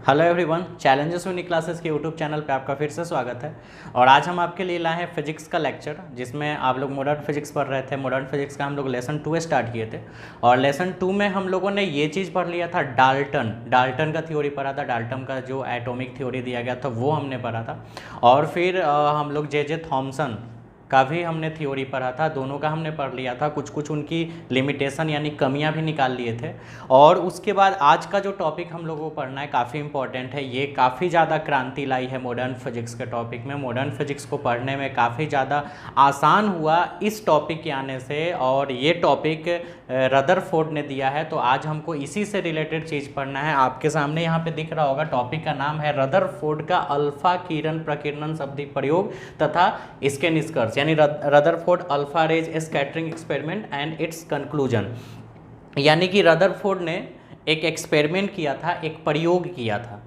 Hello everyone, challenges with classes के YouTube channel पे आपका फिर से स्वागत है। और आज हम आपके लिए लाए हैं फिजिक्स का लेक्चर, जिसमें आप लोग मॉडर्न फिजिक्स पढ़ रहे थे। मॉडर्न फिजिक्स का हम लोग लेसन 2 स्टार्ट किए थे और लेसन 2 में हम लोगों ने ये चीज़ पढ़ लिया था, डाल्टन का थ्योरी पढ़ा था। डाल्टन का जो एटॉमिक थ्योरी दिया गया था वो हमने पढ़ा था। और फिर हम लोग जे थॉमसन का भी हमने थ्योरी पढ़ा था। दोनों का हमने पढ़ लिया था, कुछ कुछ उनकी लिमिटेशन यानी कमियां भी निकाल लिए थे। और उसके बाद आज का जो टॉपिक हम लोगों को पढ़ना है काफ़ी इंपॉर्टेंट है। ये काफ़ी ज़्यादा क्रांति लाई है मॉडर्न फिजिक्स के टॉपिक में। मॉडर्न फिजिक्स को पढ़ने में काफ़ी ज़्यादा आसान हुआ इस टॉपिक के आने से, और ये टॉपिक रदरफोर्ड ने दिया है। तो आज हमको इसी से रिलेटेड चीज़ पढ़ना है। आपके सामने यहाँ पे दिख रहा होगा, टॉपिक का नाम है रदरफोर्ड का अल्फा किरण प्रकीर्णन शब्दी प्रयोग तथा इसके निष्कर्ष, यानी Rutherford alpha rays scattering experiment and its conclusion. यानी कि रदरफोर्ड ने एक एक्सपेरिमेंट किया था, एक प्रयोग किया था।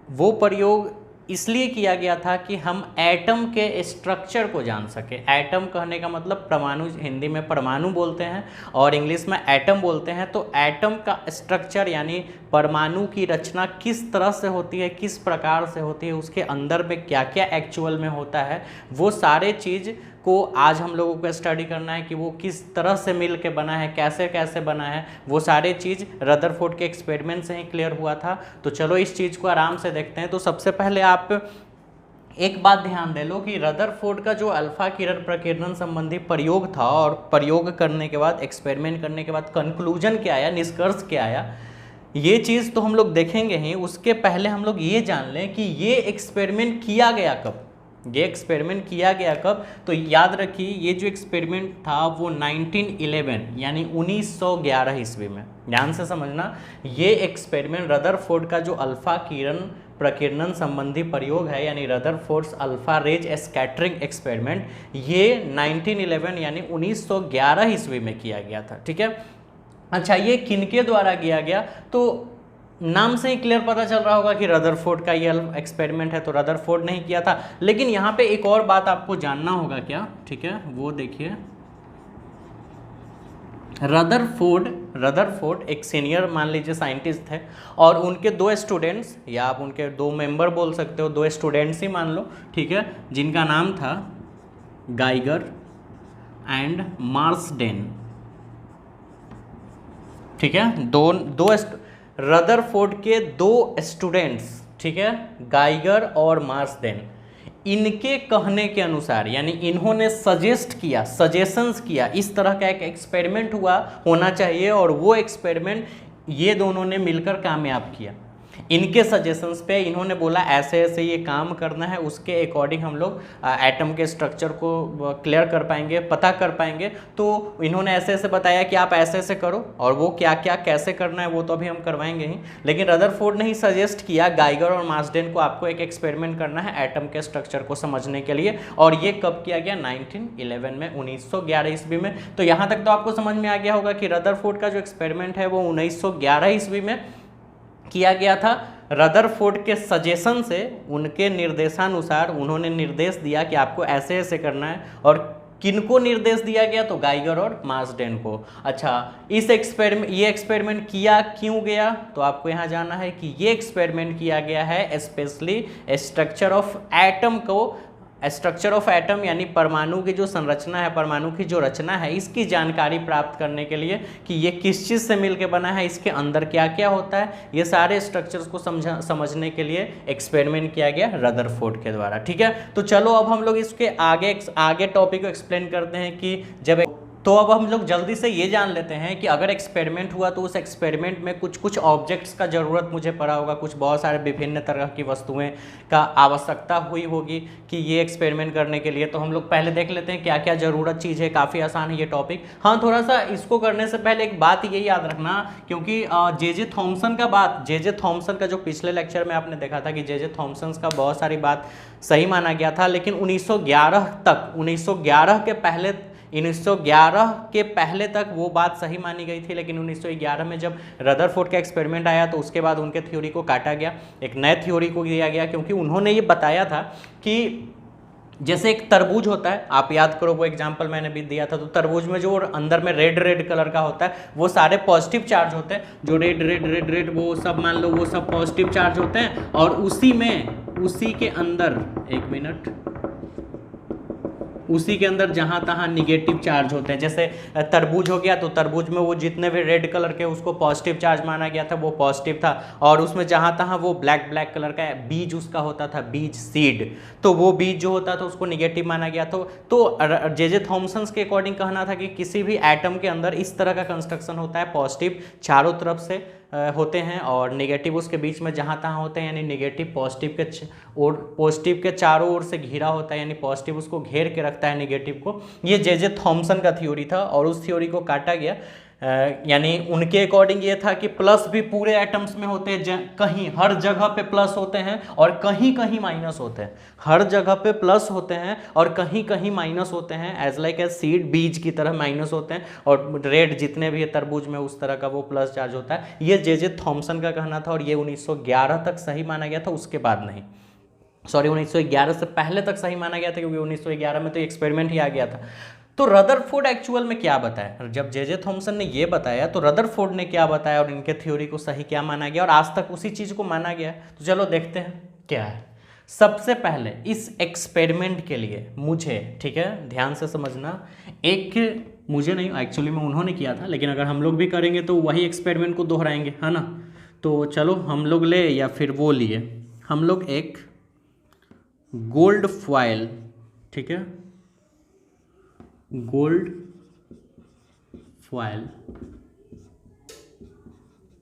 वो प्रयोग इसलिए किया गया था कि हम एटम के स्ट्रक्चर को जान सके। एटम कहने का मतलब परमाणु, हिंदी में परमाणु बोलते हैं और इंग्लिश में एटम बोलते हैं। तो एटम का स्ट्रक्चर यानी परमाणु की रचना किस तरह से होती है, किस प्रकार से होती है, उसके अंदर में क्या क्या एक्चुअल में होता है, वो सारे चीज़ को आज हम लोगों को स्टडी करना है कि वो किस तरह से मिल के बना है, कैसे कैसे बना है। वो सारे चीज़ रदरफोर्ड के एक्सपेरिमेंट से ही क्लियर हुआ था। तो चलो इस चीज़ को आराम से देखते हैं। तो सबसे पहले आप एक बात ध्यान दे लो कि रदरफोर्ड का जो अल्फा किरण प्रकीर्णन संबंधी प्रयोग था, और प्रयोग करने के बाद, एक्सपेरिमेंट करने के बाद कंक्लूजन क्या आया, निष्कर्ष क्या आया, ये चीज़ तो हम लोग देखेंगे ही। उसके पहले हम लोग ये जान लें कि ये एक्सपेरिमेंट किया गया कब। ये एक्सपेरिमेंट किया गया कब, तो याद रखिए ये जो एक्सपेरिमेंट था वो 1911 यानी 1911 ईस्वी में। ध्यान से समझना, ये एक्सपेरिमेंट रदरफोर्ड का जो अल्फा किरण प्रकीर्णन संबंधी प्रयोग है, यानी Rutherford's alpha rays scattering experiment, ये 1911 यानी 1911 ईस्वी में किया गया था। ठीक है। अच्छा, ये किनके द्वारा किया गया, तो नाम से ही क्लियर पता चल रहा होगा कि रदरफोर्ड का ये एक्सपेरिमेंट है। तो रदरफोर्ड नहीं किया था। लेकिन यहाँ पे एक और बात आपको जानना होगा क्या, ठीक है, वो देखिए। रदरफोर्ड एक सीनियर मान लीजिए साइंटिस्ट थे, और उनके 2 स्टूडेंट्स, या आप उनके 2 मेंबर बोल सकते हो, 2 स्टूडेंट्स ही मान लो, ठीक है, जिनका नाम था गाइगर एंड मार्सडेन। ठीक है, दो रदरफोर्ड के 2 स्टूडेंट्स, ठीक है, गाइगर और मार्सडेन, इनके कहने के अनुसार, यानी इन्होंने सजेशंस किया, इस तरह का एक एक्सपेरिमेंट होना चाहिए, और वो एक्सपेरिमेंट ये दोनों ने मिलकर कामयाब किया। इनके सजेशंस पे इन्होंने बोला ऐसे ऐसे ये काम करना है, उसके अकॉर्डिंग हम लोग एटम के स्ट्रक्चर को क्लियर कर पाएंगे, पता कर पाएंगे। तो इन्होंने ऐसे ऐसे बताया कि आप ऐसे ऐसे करो, और वो क्या क्या कैसे करना है वो तो अभी हम करवाएंगे ही। लेकिन रदरफोर्ड ने ही सजेस्ट किया गाइगर और मार्सडेन को, आपको एक एक्सपेरिमेंट करना है एटम के स्ट्रक्चर को समझने के लिए। और ये कब किया गया, 1911 में, 1911 ईस्वी में। तो यहाँ तक तो आपको समझ में आ गया होगा कि रदरफोर्ड का जो एक्सपेरिमेंट है वो 1911 ईस्वी में किया गया था। रदरफोर्ड के सजेशन से, उनके निर्देशानुसार उन्होंने निर्देश दिया कि आपको ऐसे ऐसे करना है। और किनको निर्देश दिया गया, तो गाइगर और मार्सडेन को। अच्छा, ये एक्सपेरिमेंट किया क्यों गया, तो आपको यहाँ जाना है कि ये एक्सपेरिमेंट किया गया है स्पेशली स्ट्रक्चर ऑफ एटम यानी परमाणु की जो संरचना है, परमाणु की जो रचना है, इसकी जानकारी प्राप्त करने के लिए कि ये किस चीज़ से मिलकर बना है, इसके अंदर क्या क्या होता है, ये सारे स्ट्रक्चर्स को समझने के लिए एक्सपेरिमेंट किया गया रदरफोर्ड के द्वारा। ठीक है। तो चलो अब हम लोग इसके आगे टॉपिक को एक्सप्लेन करते हैं कि अब हम लोग जल्दी से ये जान लेते हैं कि अगर एक्सपेरिमेंट हुआ तो उस एक्सपेरिमेंट में कुछ कुछ ऑब्जेक्ट्स का ज़रूरत मुझे पड़ा होगा, कुछ बहुत सारे विभिन्न तरह की वस्तुएं का आवश्यकता हुई होगी कि ये एक्सपेरिमेंट करने के लिए। तो हम लोग पहले देख लेते हैं क्या क्या ज़रूरत चीज़ है। काफ़ी आसान है ये टॉपिक। हाँ, थोड़ा सा इसको करने से पहले एक बात ये याद रखना, क्योंकि जे थॉमसन का जो पिछले लेक्चर में आपने देखा था कि जे थॉमसन का बहुत सारी बात सही माना गया था, लेकिन 1911 के पहले तक वो बात सही मानी गई थी। लेकिन 1911 में जब रदरफोर्ड का एक्सपेरिमेंट आया तो उसके बाद उनके थ्योरी को काटा गया, एक नए थ्योरी को दिया गया, क्योंकि उन्होंने ये बताया था कि जैसे एक तरबूज होता है, आप याद करो वो एग्जांपल मैंने भी दिया था, तो तरबूज में जो अंदर में रेड रेड कलर का होता है वो सारे पॉजिटिव चार्ज होते हैं, जो रेड रेड रेड रेड वो सब मान लो वो सब पॉजिटिव चार्ज होते हैं, और उसी के अंदर, एक मिनट, उसी के अंदर जहाँ तहाँ निगेटिव चार्ज होते हैं। जैसे तरबूज हो गया तो तरबूज में वो जितने भी रेड कलर के उसको पॉजिटिव चार्ज माना गया था वो पॉजिटिव था, और उसमें जहाँ तहाँ वो ब्लैक ब्लैक कलर का बीज उसका होता था, बीज सीड, तो वो बीज जो होता था उसको निगेटिव माना गया। तो जे थॉमसन के अकॉर्डिंग कहना था कि किसी भी एटम के अंदर इस तरह का कंस्ट्रक्शन होता है, पॉजिटिव चारों तरफ से होते हैं और नेगेटिव उसके बीच में जहाँ तहाँ होते हैं, यानी नेगेटिव पॉजिटिव के चारों ओर से घिरा होता है, यानी पॉजिटिव उसको घेर के रखता है नेगेटिव को। ये जे थॉमसन का थ्योरी था और उस थ्योरी को काटा गया। यानी उनके अकॉर्डिंग ये था कि प्लस भी पूरे एटम्स में होते हैं, कहीं हर जगह पे प्लस होते हैं और कहीं कहीं माइनस होते हैं, हर जगह पे प्लस होते हैं और कहीं कहीं माइनस होते हैं, एज लाइक एज सीड, बीज की तरह माइनस होते हैं, और रेड जितने भी है तरबूज में उस तरह का वो प्लस चार्ज होता है। ये जे थॉमसन का कहना था और ये 1911 तक सही माना गया था, उसके बाद नहीं, सॉरी 1911 से पहले तक सही माना गया था, क्योंकि 1911 में तो एक्सपेरिमेंट ही आ गया था। तो रदरफोर्ड एक्चुअल में क्या बताया, जब जे थॉमसन ने ये बताया तो रदरफोर्ड ने क्या बताया और इनके थ्योरी को सही क्या माना गया, और आज तक उसी चीज़ को माना गया। तो चलो देखते हैं क्या है। सबसे पहले इस एक्सपेरिमेंट के लिए मुझे, ठीक है ध्यान से समझना, मुझे नहीं एक्चुअली में उन्होंने किया था, लेकिन अगर हम लोग भी करेंगे तो वही एक्सपेरिमेंट को दोहराएंगे, है ना। तो चलो हम लोग ले या फिर वो लिए, हम लोग एक गोल्ड फॉयल, ठीक है, गोल्ड फॉयल,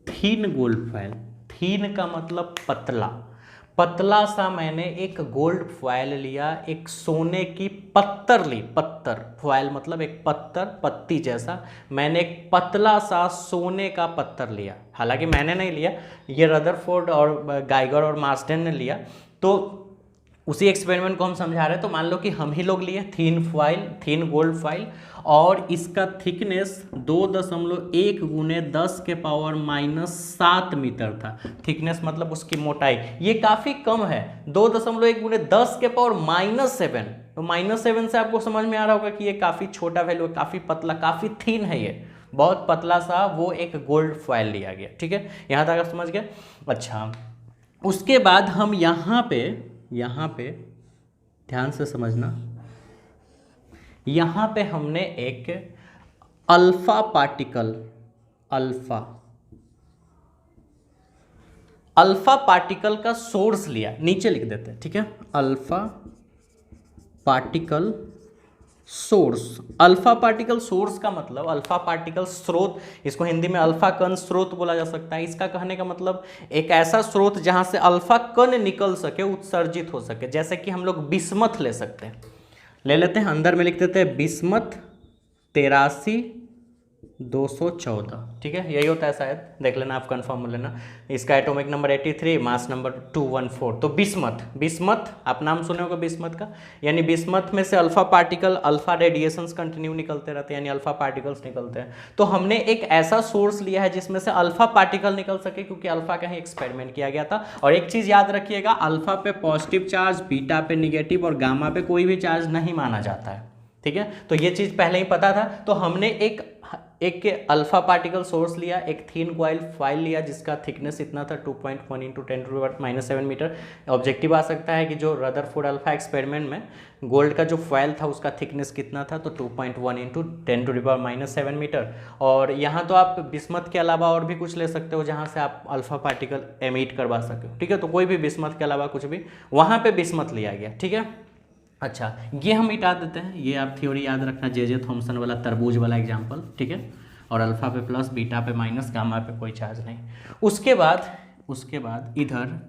थीन गोल्ड फॉयल, थीन का मतलब पतला, पतला सा मैंने एक गोल्ड फॉयल लिया, एक सोने की पत्तर ली, पत्तर, फॉयल मतलब एक पत्तर, पत्ती जैसा, मैंने एक पतला सा सोने का पत्तर लिया। हालांकि मैंने नहीं लिया, ये रदरफोर्ड और गाइगर और मार्सडेन ने लिया। तो उसी एक्सपेरिमेंट को हम समझा रहे हैं, तो मान लो कि हम ही लोग लिए थीन फॉयल, थीन गोल्ड फॉयल, और इसका थिकनेस 2.1 गुने 10 के पावर -7 मीटर था। थिकनेस मतलब उसकी मोटाई, ये काफ़ी कम है, 2.1 गुने 10 के पावर -7, तो -7 से आपको समझ में आ रहा होगा कि ये काफ़ी छोटा वैल्यू है, काफ़ी पतला, काफ़ी थीन है, ये बहुत पतला सा वो एक गोल्ड फॉयल लिया गया। ठीक है, यहाँ तक आप समझ गए। अच्छा, उसके बाद हम यहाँ पे ध्यान से समझना, यहाँ पे हमने एक अल्फा पार्टिकल, अल्फा पार्टिकल का सोर्स लिया, नीचे लिख देते हैं, ठीक है, alpha particle source. Alpha particle source का मतलब अल्फा पार्टिकल स्रोत, इसको हिंदी में अल्फा कण स्रोत बोला जा सकता है। इसका कहने का मतलब एक ऐसा स्रोत जहां से अल्फा कण निकल सके, उत्सर्जित हो सके। जैसे कि हम लोग बिस्मथ ले सकते हैं, ले लेते हैं, अंदर में लिख देते हैं बिस्मथ 83,214, ठीक है, यही होता है शायद, देख लेना, आप कंफर्म लेना। इसका एटॉमिक नंबर 83, मास नंबर 214। तो बिस्मथ आप नाम सुने होगा बिस्मथ का, यानी बिस्मथ में से alpha particle, alpha radiations continue निकलते रहते हैं, यानी अल्फा पार्टिकल्स निकलते हैं। तो हमने एक ऐसा सोर्स लिया है जिसमें से अल्फा पार्टिकल निकल सके, क्योंकि अल्फा का ही एक्सपेरिमेंट किया गया था। और एक चीज याद रखिएगा, अल्फा पे पॉजिटिव चार्ज, बीटा पे निगेटिव और गामा पे कोई भी चार्ज नहीं माना जाता है, ठीक है। तो ये चीज पहले ही पता था। तो हमने एक अल्फा पार्टिकल सोर्स लिया, एक थीन कॉइल फॉयल लिया जिसका थिकनेस इतना था 2.1 × 10⁻⁻7 मीटर। ऑब्जेक्टिव आ सकता है कि जो रदरफोर्ड अल्फा एक्सपेरिमेंट में गोल्ड का जो फॉयल था उसका थिकनेस कितना था, तो 2.1 × 10⁻⁻7 मीटर। और यहाँ तो आप बिस्मथ के अलावा और भी कुछ ले सकते हो जहाँ से आप अल्फा पार्टिकल एमिट करवा सके, ठीक है। तो कोई भी बिस्मथ के अलावा कुछ भी, वहाँ पे बिस्मथ लिया गया, ठीक है। अच्छा, ये हम मिटा देते हैं, ये आप थ्योरी याद रखना, जे थॉमसन वाला तरबूज वाला एग्जांपल, ठीक है। और अल्फा पे प्लस, बीटा पे माइनस, गामा पे कोई चार्ज नहीं। उसके बाद इधर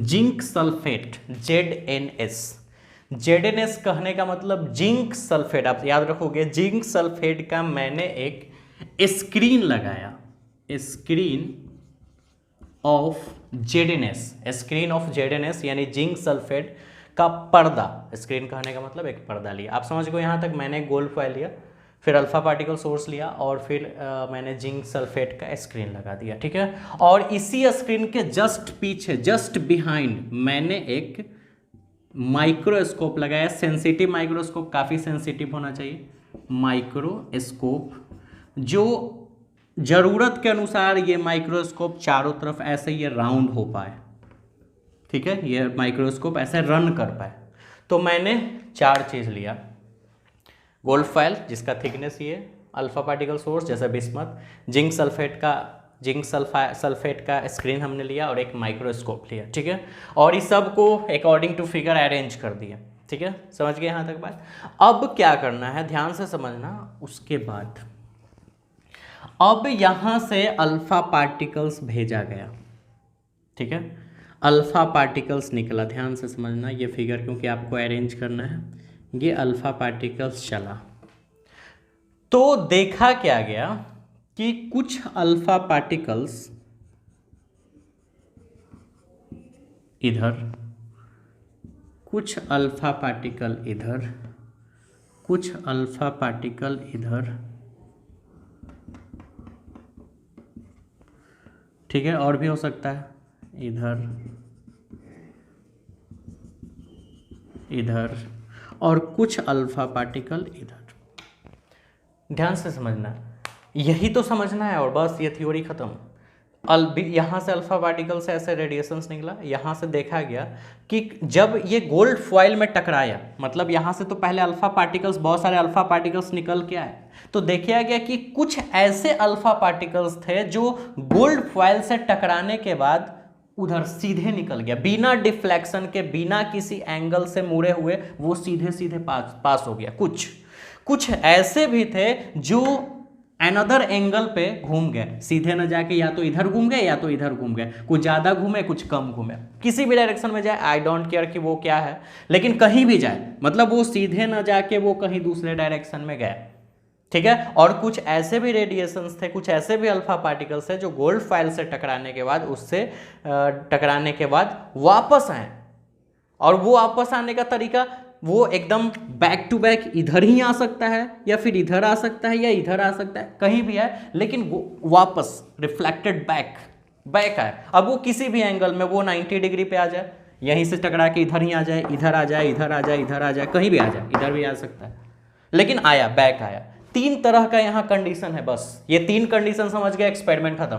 जिंक सल्फेट, ZnS कहने का मतलब जिंक सल्फेट, आप याद रखोगे, जिंक सल्फेट का मैंने एक स्क्रीन लगाया, स्क्रीन ऑफ ZnS, यानी जिंक सल्फेट का पर्दा। स्क्रीन कहने का मतलब एक पर्दा लिया, आप समझ गए। यहाँ तक मैंने गोल्ड फॉयल लिया, फिर अल्फ़ा पार्टिकल सोर्स लिया और फिर मैंने जिंक सल्फेट का स्क्रीन लगा दिया, ठीक है। और इसी स्क्रीन के जस्ट पीछे, जस्ट बिहाइंड, मैंने एक माइक्रोस्कोप लगाया। सेंसिटिव माइक्रोस्कोप, काफ़ी सेंसिटिव होना चाहिए माइक्रोस्कोप, जो ज़रूरत के अनुसार ये माइक्रोस्कोप चारों तरफ ऐसे ये राउंड हो पाए, ठीक है, ये माइक्रोस्कोप ऐसे रन कर पाए। तो मैंने 4 चीज़ लिया, गोल्ड फॉयल जिसका थिकनेस ये, अल्फ़ा पार्टिकल सोर्स जैसे बिस्मथ, जिंक सल्फेट का स्क्रीन हमने लिया और एक माइक्रोस्कोप लिया, ठीक है। और इस सब को अकॉर्डिंग टू फिगर अरेंज कर दिया, ठीक है। समझ गए यहाँ तक बात। अब क्या करना है, ध्यान से समझना। उसके बाद अब यहाँ से अल्फ़ा पार्टिकल्स भेजा गया, ठीक है, अल्फ़ा पार्टिकल्स निकला। ध्यान से समझना ये फिगर, क्योंकि आपको अरेंज करना है। ये अल्फ़ा पार्टिकल्स चला, तो देखा क्या गया कि कुछ अल्फ़ा पार्टिकल्स इधर, कुछ अल्फ़ा पार्टिकल इधर, कुछ अल्फ़ा पार्टिकल इधर, ठीक है, और भी हो सकता है इधर, इधर, और कुछ अल्फ़ा पार्टिकल इधर। ध्यान से समझना, यही तो समझना है और बस, ये थ्योरी खत्म। यहाँ से अल्फ़ा पार्टिकल से ऐसे रेडिएशंस निकला, यहाँ से देखा गया कि जब ये गोल्ड फॉइल में टकराया, मतलब यहाँ से तो पहले अल्फ़ा पार्टिकल्स, बहुत सारे अल्फ़ा पार्टिकल्स निकल के आए, तो देखा गया कि कुछ ऐसे अल्फ़ा पार्टिकल्स थे जो गोल्ड फॉइल से टकराने के बाद उधर सीधे निकल गया, बिना डिफ्लेक्शन के, बिना किसी एंगल से मुड़े हुए, वो सीधे सीधे पास हो गया। कुछ ऐसे भी थे जो अनदर एंगल पे घूम गए, सीधे न जाके या तो इधर घूम गए या तो इधर घूम गए, कुछ ज़्यादा घूमे कुछ कम घूमे, किसी भी डायरेक्शन में जाए, आई डोंट केयर कि वो क्या है, लेकिन कहीं भी जाए, मतलब वो सीधे न जाके वो कहीं दूसरे डायरेक्शन में गए, ठीक है। और कुछ ऐसे भी रेडिएशंस थे, कुछ ऐसे भी अल्फा पार्टिकल्स थे जो गोल्ड फॉइल से टकराने के बाद, उससे टकराने के बाद वापस आए, और वो वापस आने का तरीका वो एकदम बैक टू बैक इधर ही आ सकता है, या फिर इधर आ सकता है, या इधर आ सकता है, कहीं भी आए, लेकिन वो वापस रिफ्लेक्टेड बैक आए। अब वो किसी भी एंगल में, वो 90 डिग्री पे आ जाए, यहीं से टकरा के इधर ही आ जाए, इधर आ जाए, इधर आ जाए, इधर आ जाए, कहीं भी आ जाए, इधर भी आ सकता है, लेकिन आया, बैक आया। 3 तरह का यहाँ कंडीशन है, बस ये 3 कंडीशन समझ गए, एक्सपेरिमेंट खत्म।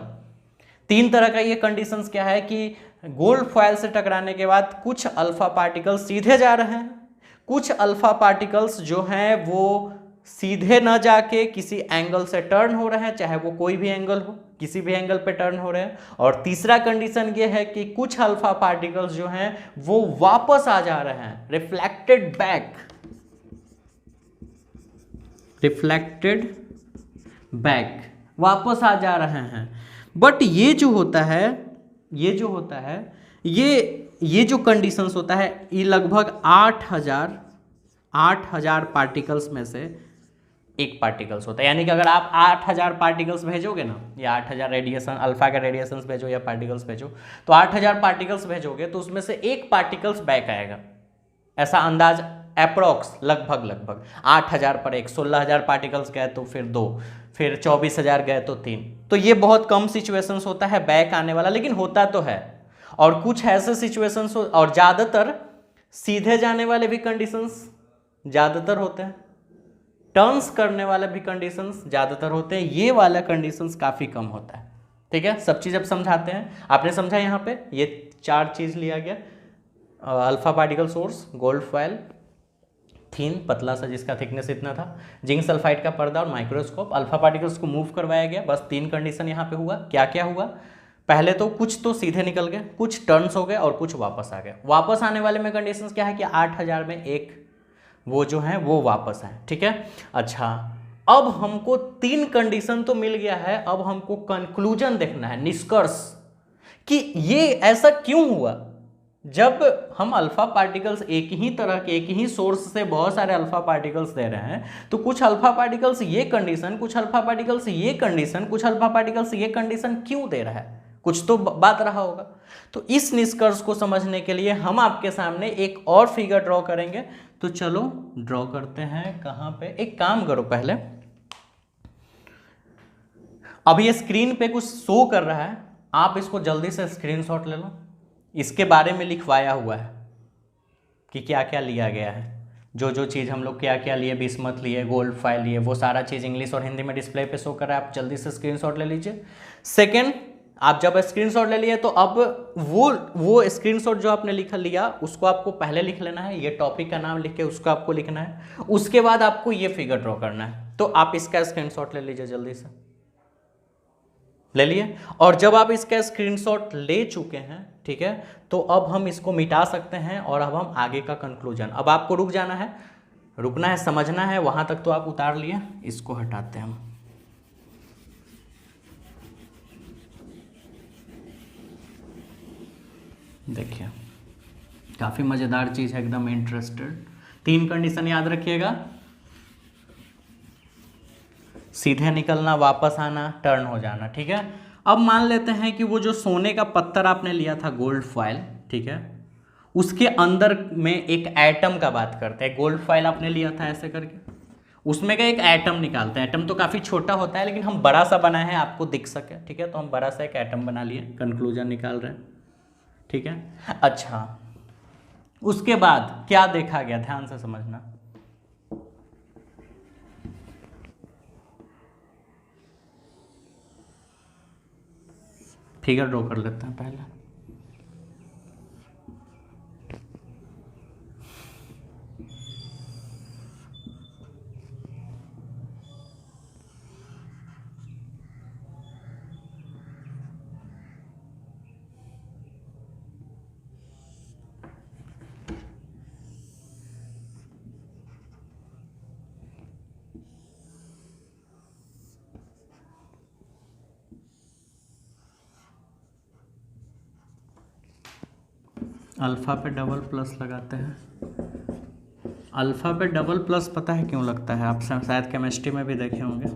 3 तरह का ये कंडीशंस क्या है कि गोल्ड फॉइल से टकराने के बाद कुछ अल्फा पार्टिकल्स सीधे जा रहे हैं, कुछ अल्फा पार्टिकल्स जो हैं वो सीधे न जाके किसी एंगल से टर्न हो रहे हैं, चाहे वो कोई भी एंगल हो, किसी भी एंगल पे टर्न हो रहे हैं। और तीसरा कंडीशन ये है कि कुछ अल्फा पार्टिकल्स जो हैं वो वापस आ जा रहे हैं, रिफ्लेक्टेड बैक वापस आ जा रहे हैं। बट ये जो होता है ये जो कंडीशंस होता है, ये लगभग 8000 पार्टिकल्स में से एक पार्टिकल्स होता है। यानी कि अगर आप 8000 पार्टिकल्स भेजोगे ना, या 8000 रेडिएशन, अल्फा के रेडिएशंस भेजो या पार्टिकल्स भेजो, तो 8000 पार्टिकल्स भेजोगे तो उसमें से एक पार्टिकल्स बैक आएगा, ऐसा अंदाज अप्रोक्स, लगभग 8000 पर एक, 16000 पार्टिकल्स गए तो फिर 2, फिर 24000 गए तो 3। तो ये बहुत कम सिचुएशंस होता है बैक आने वाला, लेकिन होता तो है। और कुछ ऐसे सिचुएशंस और ज़्यादातर सीधे जाने वाले भी कंडीशंस ज़्यादातर होते हैं, टर्न्स करने वाले भी कंडीशंस ज़्यादातर होते हैं, ये वाला कंडीशंस काफ़ी कम होता है, ठीक है। सब चीज़ अब समझाते हैं। आपने समझा यहाँ पे ये 4 चीज़ लिया गया, alpha particle source, gold foil, thin पतला सा जिसका थिकनेस इतना था, जिंक सल्फाइड का पर्दा और माइक्रोस्कोप, अल्फा पार्टिकल्स को मूव करवाया गया। बस 3 कंडीशन यहाँ पे हुआ। क्या क्या हुआ? पहले तो कुछ तो सीधे निकल गए, कुछ टर्न्स हो गए और कुछ वापस आ गए। वापस आने वाले में कंडीशंस क्या है कि 8000 में एक वो जो है वो वापस आए, ठीक है। अच्छा, अब हमको 3 कंडीशन तो मिल गया है, अब हमको कंक्लूजन देखना है, निष्कर्ष कि ये ऐसा क्यों हुआ। जब हम अल्फा पार्टिकल्स एक ही तरह के, एक ही सोर्स से बहुत सारे अल्फा पार्टिकल्स दे रहे हैं, तो कुछ अल्फा पार्टिकल्स ये कंडीशन, कुछ अल्फा पार्टिकल्स ये कंडीशन, कुछ अल्फा पार्टिकल्स ये कंडीशन क्यों दे रहा है, कुछ तो बात रहा होगा। तो इस निष्कर्ष को समझने के लिए हम आपके सामने एक और फिगर ड्रॉ करेंगे। तो चलो ड्रॉ करते हैं। कहाँ पे? एक काम करो, पहले अब ये स्क्रीन पे कुछ शो कर रहा है, आप इसको जल्दी से स्क्रीनशॉट ले लो। इसके बारे में लिखवाया हुआ है कि क्या क्या लिया गया है, जो जो चीज़ हम लोग क्या क्या लिए, बिस्मथ लिए, गोल्ड फाइल लिए, वो सारा चीज़ इंग्लिश और हिंदी में डिस्प्ले पे शो कर रहा है। आप जल्दी से स्क्रीनशॉट ले लीजिए। सेकेंड, आप जब स्क्रीनशॉट ले लिए तो अब वो स्क्रीनशॉट जो आपने लिया उसको आपको पहले लिख लेना है, ये टॉपिक का नाम लिख के उसको आपको लिखना है। उसके बाद आपको ये फिगर ड्रॉ करना है। तो आप इसका स्क्रीनशॉट ले लीजिए, जल्दी से ले लिए। और जब आप इसका स्क्रीनशॉट ले चुके हैं, ठीक है, तो अब हम इसको मिटा सकते हैं और अब हम आगे का कंक्लूजन, अब आपको रुकना है, समझना है, वहां तक तो आप उतार लिए। इसको हटाते हैं हम। देखिए काफी मजेदार चीज है, एकदम इंटरेस्टेड। 3 कंडीशन याद रखिएगा, सीधे निकलना, वापस आना, टर्न हो जाना, ठीक है। अब मान लेते हैं कि वो जो सोने का पत्थर आपने लिया था, गोल्ड फॉइल, ठीक है, उसके अंदर में एक एटम का बात करते हैं। गोल्ड फॉइल आपने लिया था ऐसे करके, उसमें का एक एटम निकालते हैं। एटम तो काफ़ी छोटा होता है, लेकिन हम बड़ा सा बनाए हैं आपको दिख सके, ठीक है, तो हम बड़ा सा एक एटम बना लिए, कंक्लूजन निकाल रहे हैं, ठीक है। अच्छा, उसके बाद क्या देखा गया, ध्यान से समझना। फिगर ड्रॉ कर लेते हैं पहले। अल्फ़ा पे डबल प्लस लगाते हैं। अल्फ़ा पे डबल प्लस पता है क्यों लगता है, आप शायद केमिस्ट्री में भी देखे होंगे।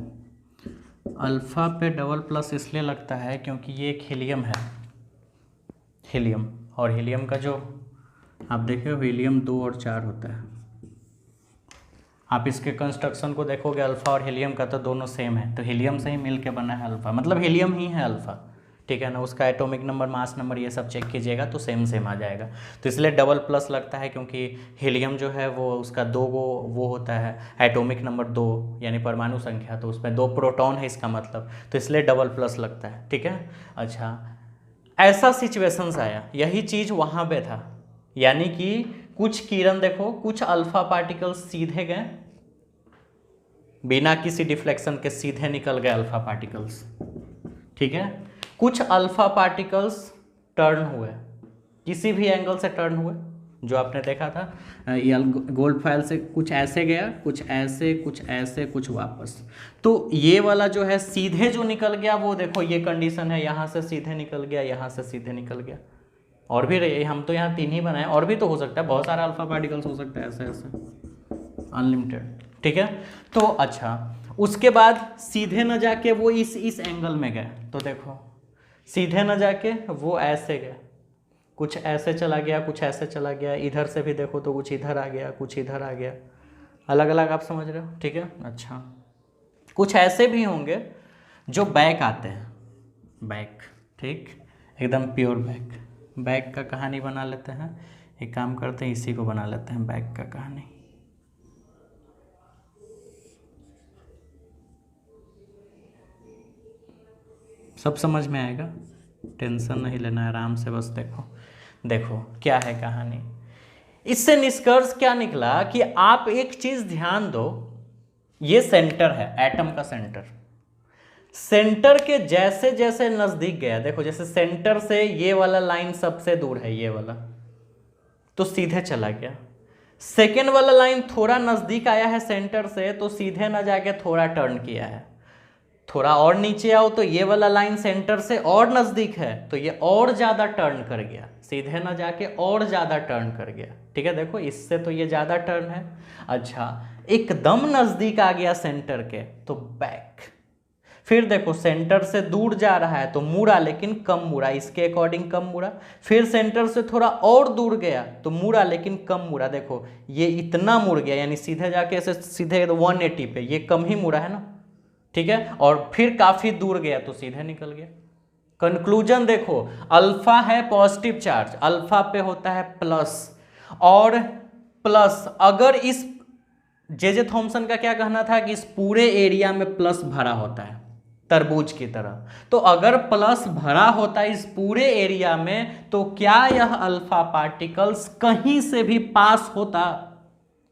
अल्फ़ा पे डबल प्लस इसलिए लगता है क्योंकि ये एक हीलियम है, हीलियम, और हीलियम का जो आप देखे हो, हीलियम 2 और 4 होता है। आप इसके कंस्ट्रक्शन को देखोगे, अल्फ़ा और हीलियम का तो दोनों सेम है, तो हीलियम से ही मिल के बना है अल्फ़ा, मतलब हीलियम ही है अल्फ़ा, ठीक है ना। उसका एटॉमिक नंबर, मास नंबर, ये सब चेक कीजिएगा तो सेम आ जाएगा। तो इसलिए डबल प्लस लगता है क्योंकि हीलियम जो है वो उसका 2 वो होता है एटॉमिक नंबर 2, यानी परमाणु संख्या, तो उसमें 2 प्रोटॉन है इसका मतलब, तो इसलिए डबल प्लस लगता है, ठीक है। अच्छा, ऐसा सिचुएशंस आया, यही चीज़ वहाँ पे था, यानी कि कुछ किरण देखो, कुछ अल्फा पार्टिकल्स सीधे गए, बिना किसी डिफ्लेक्शन के सीधे निकल गए अल्फा पार्टिकल्स, ठीक है। कुछ अल्फा पार्टिकल्स टर्न हुए, किसी भी एंगल से टर्न हुए, जो आपने देखा था ये गोल्ड फाइल से कुछ ऐसे गया, कुछ ऐसे, कुछ ऐसे, कुछ वापस। तो ये वाला जो है सीधे जो निकल गया, वो देखो ये कंडीशन है, यहाँ से सीधे निकल गया, यहाँ से सीधे निकल गया। और भी रही, हम तो यहाँ 3 ही बनाए, और भी तो हो सकता है, बहुत सारा अल्फा पार्टिकल्स हो सकता है, ऐसे ऐसे अनलिमिटेड, ठीक है। तो अच्छा, उसके बाद सीधे न जाके वो इस एंगल में गए, तो देखो सीधे न जाके वो ऐसे गए, कुछ ऐसे चला गया, कुछ ऐसे चला गया, इधर से भी देखो तो कुछ इधर आ गया, कुछ इधर आ गया, अलग अलग, आप समझ रहे हो, ठीक है। अच्छा, कुछ ऐसे भी होंगे जो बैक आते हैं, बैक, ठीक, एकदम प्योर बैक। बैक का कहानी बना लेते हैं, एक काम करते हैं, इसी को बना लेते हैं बैक का कहानी। सब समझ में आएगा, टेंशन नहीं लेना है, आराम से बस देखो। देखो क्या है कहानी, इससे निष्कर्ष क्या निकला कि आप एक चीज ध्यान दो, ये सेंटर है, एटम का सेंटर, सेंटर के जैसे जैसे नजदीक गया, देखो जैसे सेंटर से ये वाला लाइन सबसे दूर है, ये वाला, तो सीधे चला गया। सेकेंड वाला लाइन थोड़ा नजदीक आया है सेंटर से, तो सीधे ना जाके थोड़ा टर्न किया है। थोड़ा और नीचे आओ तो ये वाला लाइन सेंटर से और नजदीक है, तो ये और ज्यादा टर्न कर गया, सीधे ना जाके और ज्यादा टर्न कर गया, ठीक है। देखो इससे तो ये ज्यादा टर्न है। अच्छा, एकदम नजदीक आ गया सेंटर के, तो बैक। फिर देखो सेंटर से दूर जा रहा है तो मुड़ा, लेकिन कम मुड़ा, इसके अकॉर्डिंग कम मुड़ा। फिर सेंटर से थोड़ा और दूर गया तो मुड़ा, लेकिन कम मुड़ा। देखो ये इतना मुड़ गया, यानी सीधे जाके ऐसे सीधे 180 पे, ये कम ही मुड़ा है ना, ठीक है, और फिर काफी दूर गया तो सीधे निकल गया। कंक्लूजन देखो, अल्फा है पॉजिटिव चार्ज, अल्फा पे होता है प्लस, और प्लस अगर इस जे थॉमसन का क्या कहना था कि इस पूरे एरिया में प्लस भरा होता है तरबूज की तरह, तो अगर प्लस भरा होता है इस पूरे एरिया में तो क्या यह अल्फा पार्टिकल्स कहीं से भी पास होता,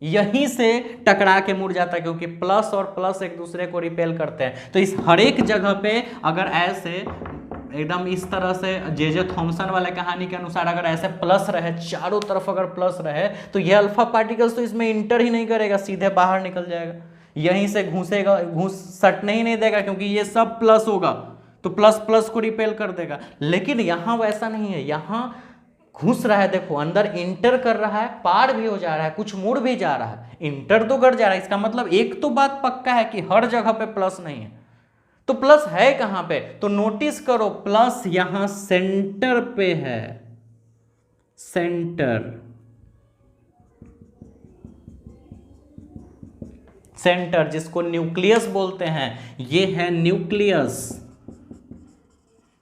यहीं से टकरा के मुड़ जाता, क्योंकि प्लस और प्लस एक दूसरे को रिपेल करते हैं। तो इस हर एक जगह पे अगर ऐसे एकदम इस तरह से जे थॉमसन वाले कहानी के अनुसार अगर ऐसे प्लस रहे, चारों तरफ अगर प्लस रहे, तो ये अल्फा पार्टिकल्स तो इसमें इंटर ही नहीं करेगा, सीधे बाहर निकल जाएगा, यहीं से घुसेगा, सटने ही नहीं देगा, क्योंकि ये सब प्लस होगा तो प्लस प्लस को रिपेल कर देगा। लेकिन यहां वैसा नहीं है, यहां घुस रहा है, देखो अंदर इंटर कर रहा है, पार भी हो जा रहा है, कुछ मुड़ भी जा रहा है, इंटर तो कर जा रहा है। इसका मतलब एक तो बात पक्का है कि हर जगह पे प्लस नहीं है। तो प्लस है कहां पे, तो नोटिस करो प्लस यहां सेंटर पे है, सेंटर, सेंटर जिसको न्यूक्लियस बोलते हैं, ये है न्यूक्लियस,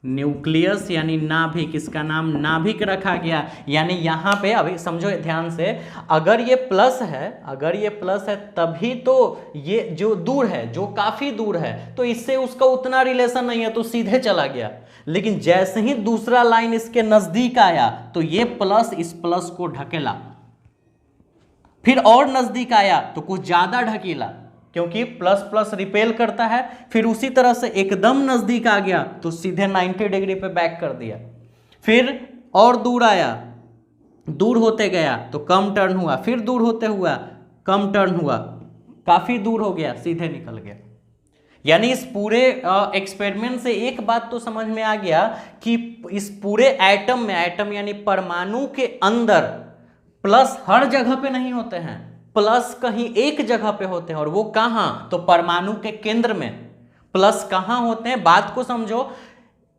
न्यूक्लियस यानी नाभिक, इसका नाम नाभिक रखा गया। यानी यहां पे अभी समझो ध्यान से, अगर ये प्लस है, अगर ये प्लस है तभी तो ये जो दूर है, जो काफी दूर है, तो इससे उसका उतना रिलेशन नहीं है तो सीधे चला गया। लेकिन जैसे ही दूसरा लाइन इसके नजदीक आया तो ये प्लस इस प्लस को ढकेला, फिर और नजदीक आया तो कुछ ज्यादा ढकेला, क्योंकि प्लस प्लस रिपेल करता है, फिर उसी तरह से एकदम नजदीक आ गया तो सीधे 90 डिग्री पे बैक कर दिया, फिर और दूर आया, दूर होते गया तो कम टर्न हुआ, फिर दूर होते हुआ कम टर्न हुआ, काफी दूर हो गया, सीधे निकल गया। यानी इस पूरे एक्सपेरिमेंट से एक बात तो समझ में आ गया कि इस पूरे एटम में, एटम यानी परमाणु के अंदर प्लस हर जगह पे नहीं होते हैं, प्लस कहीं एक जगह पे होते हैं, और वो कहां, तो परमाणु के केंद्र में प्लस कहां होते हैं। बात को समझो,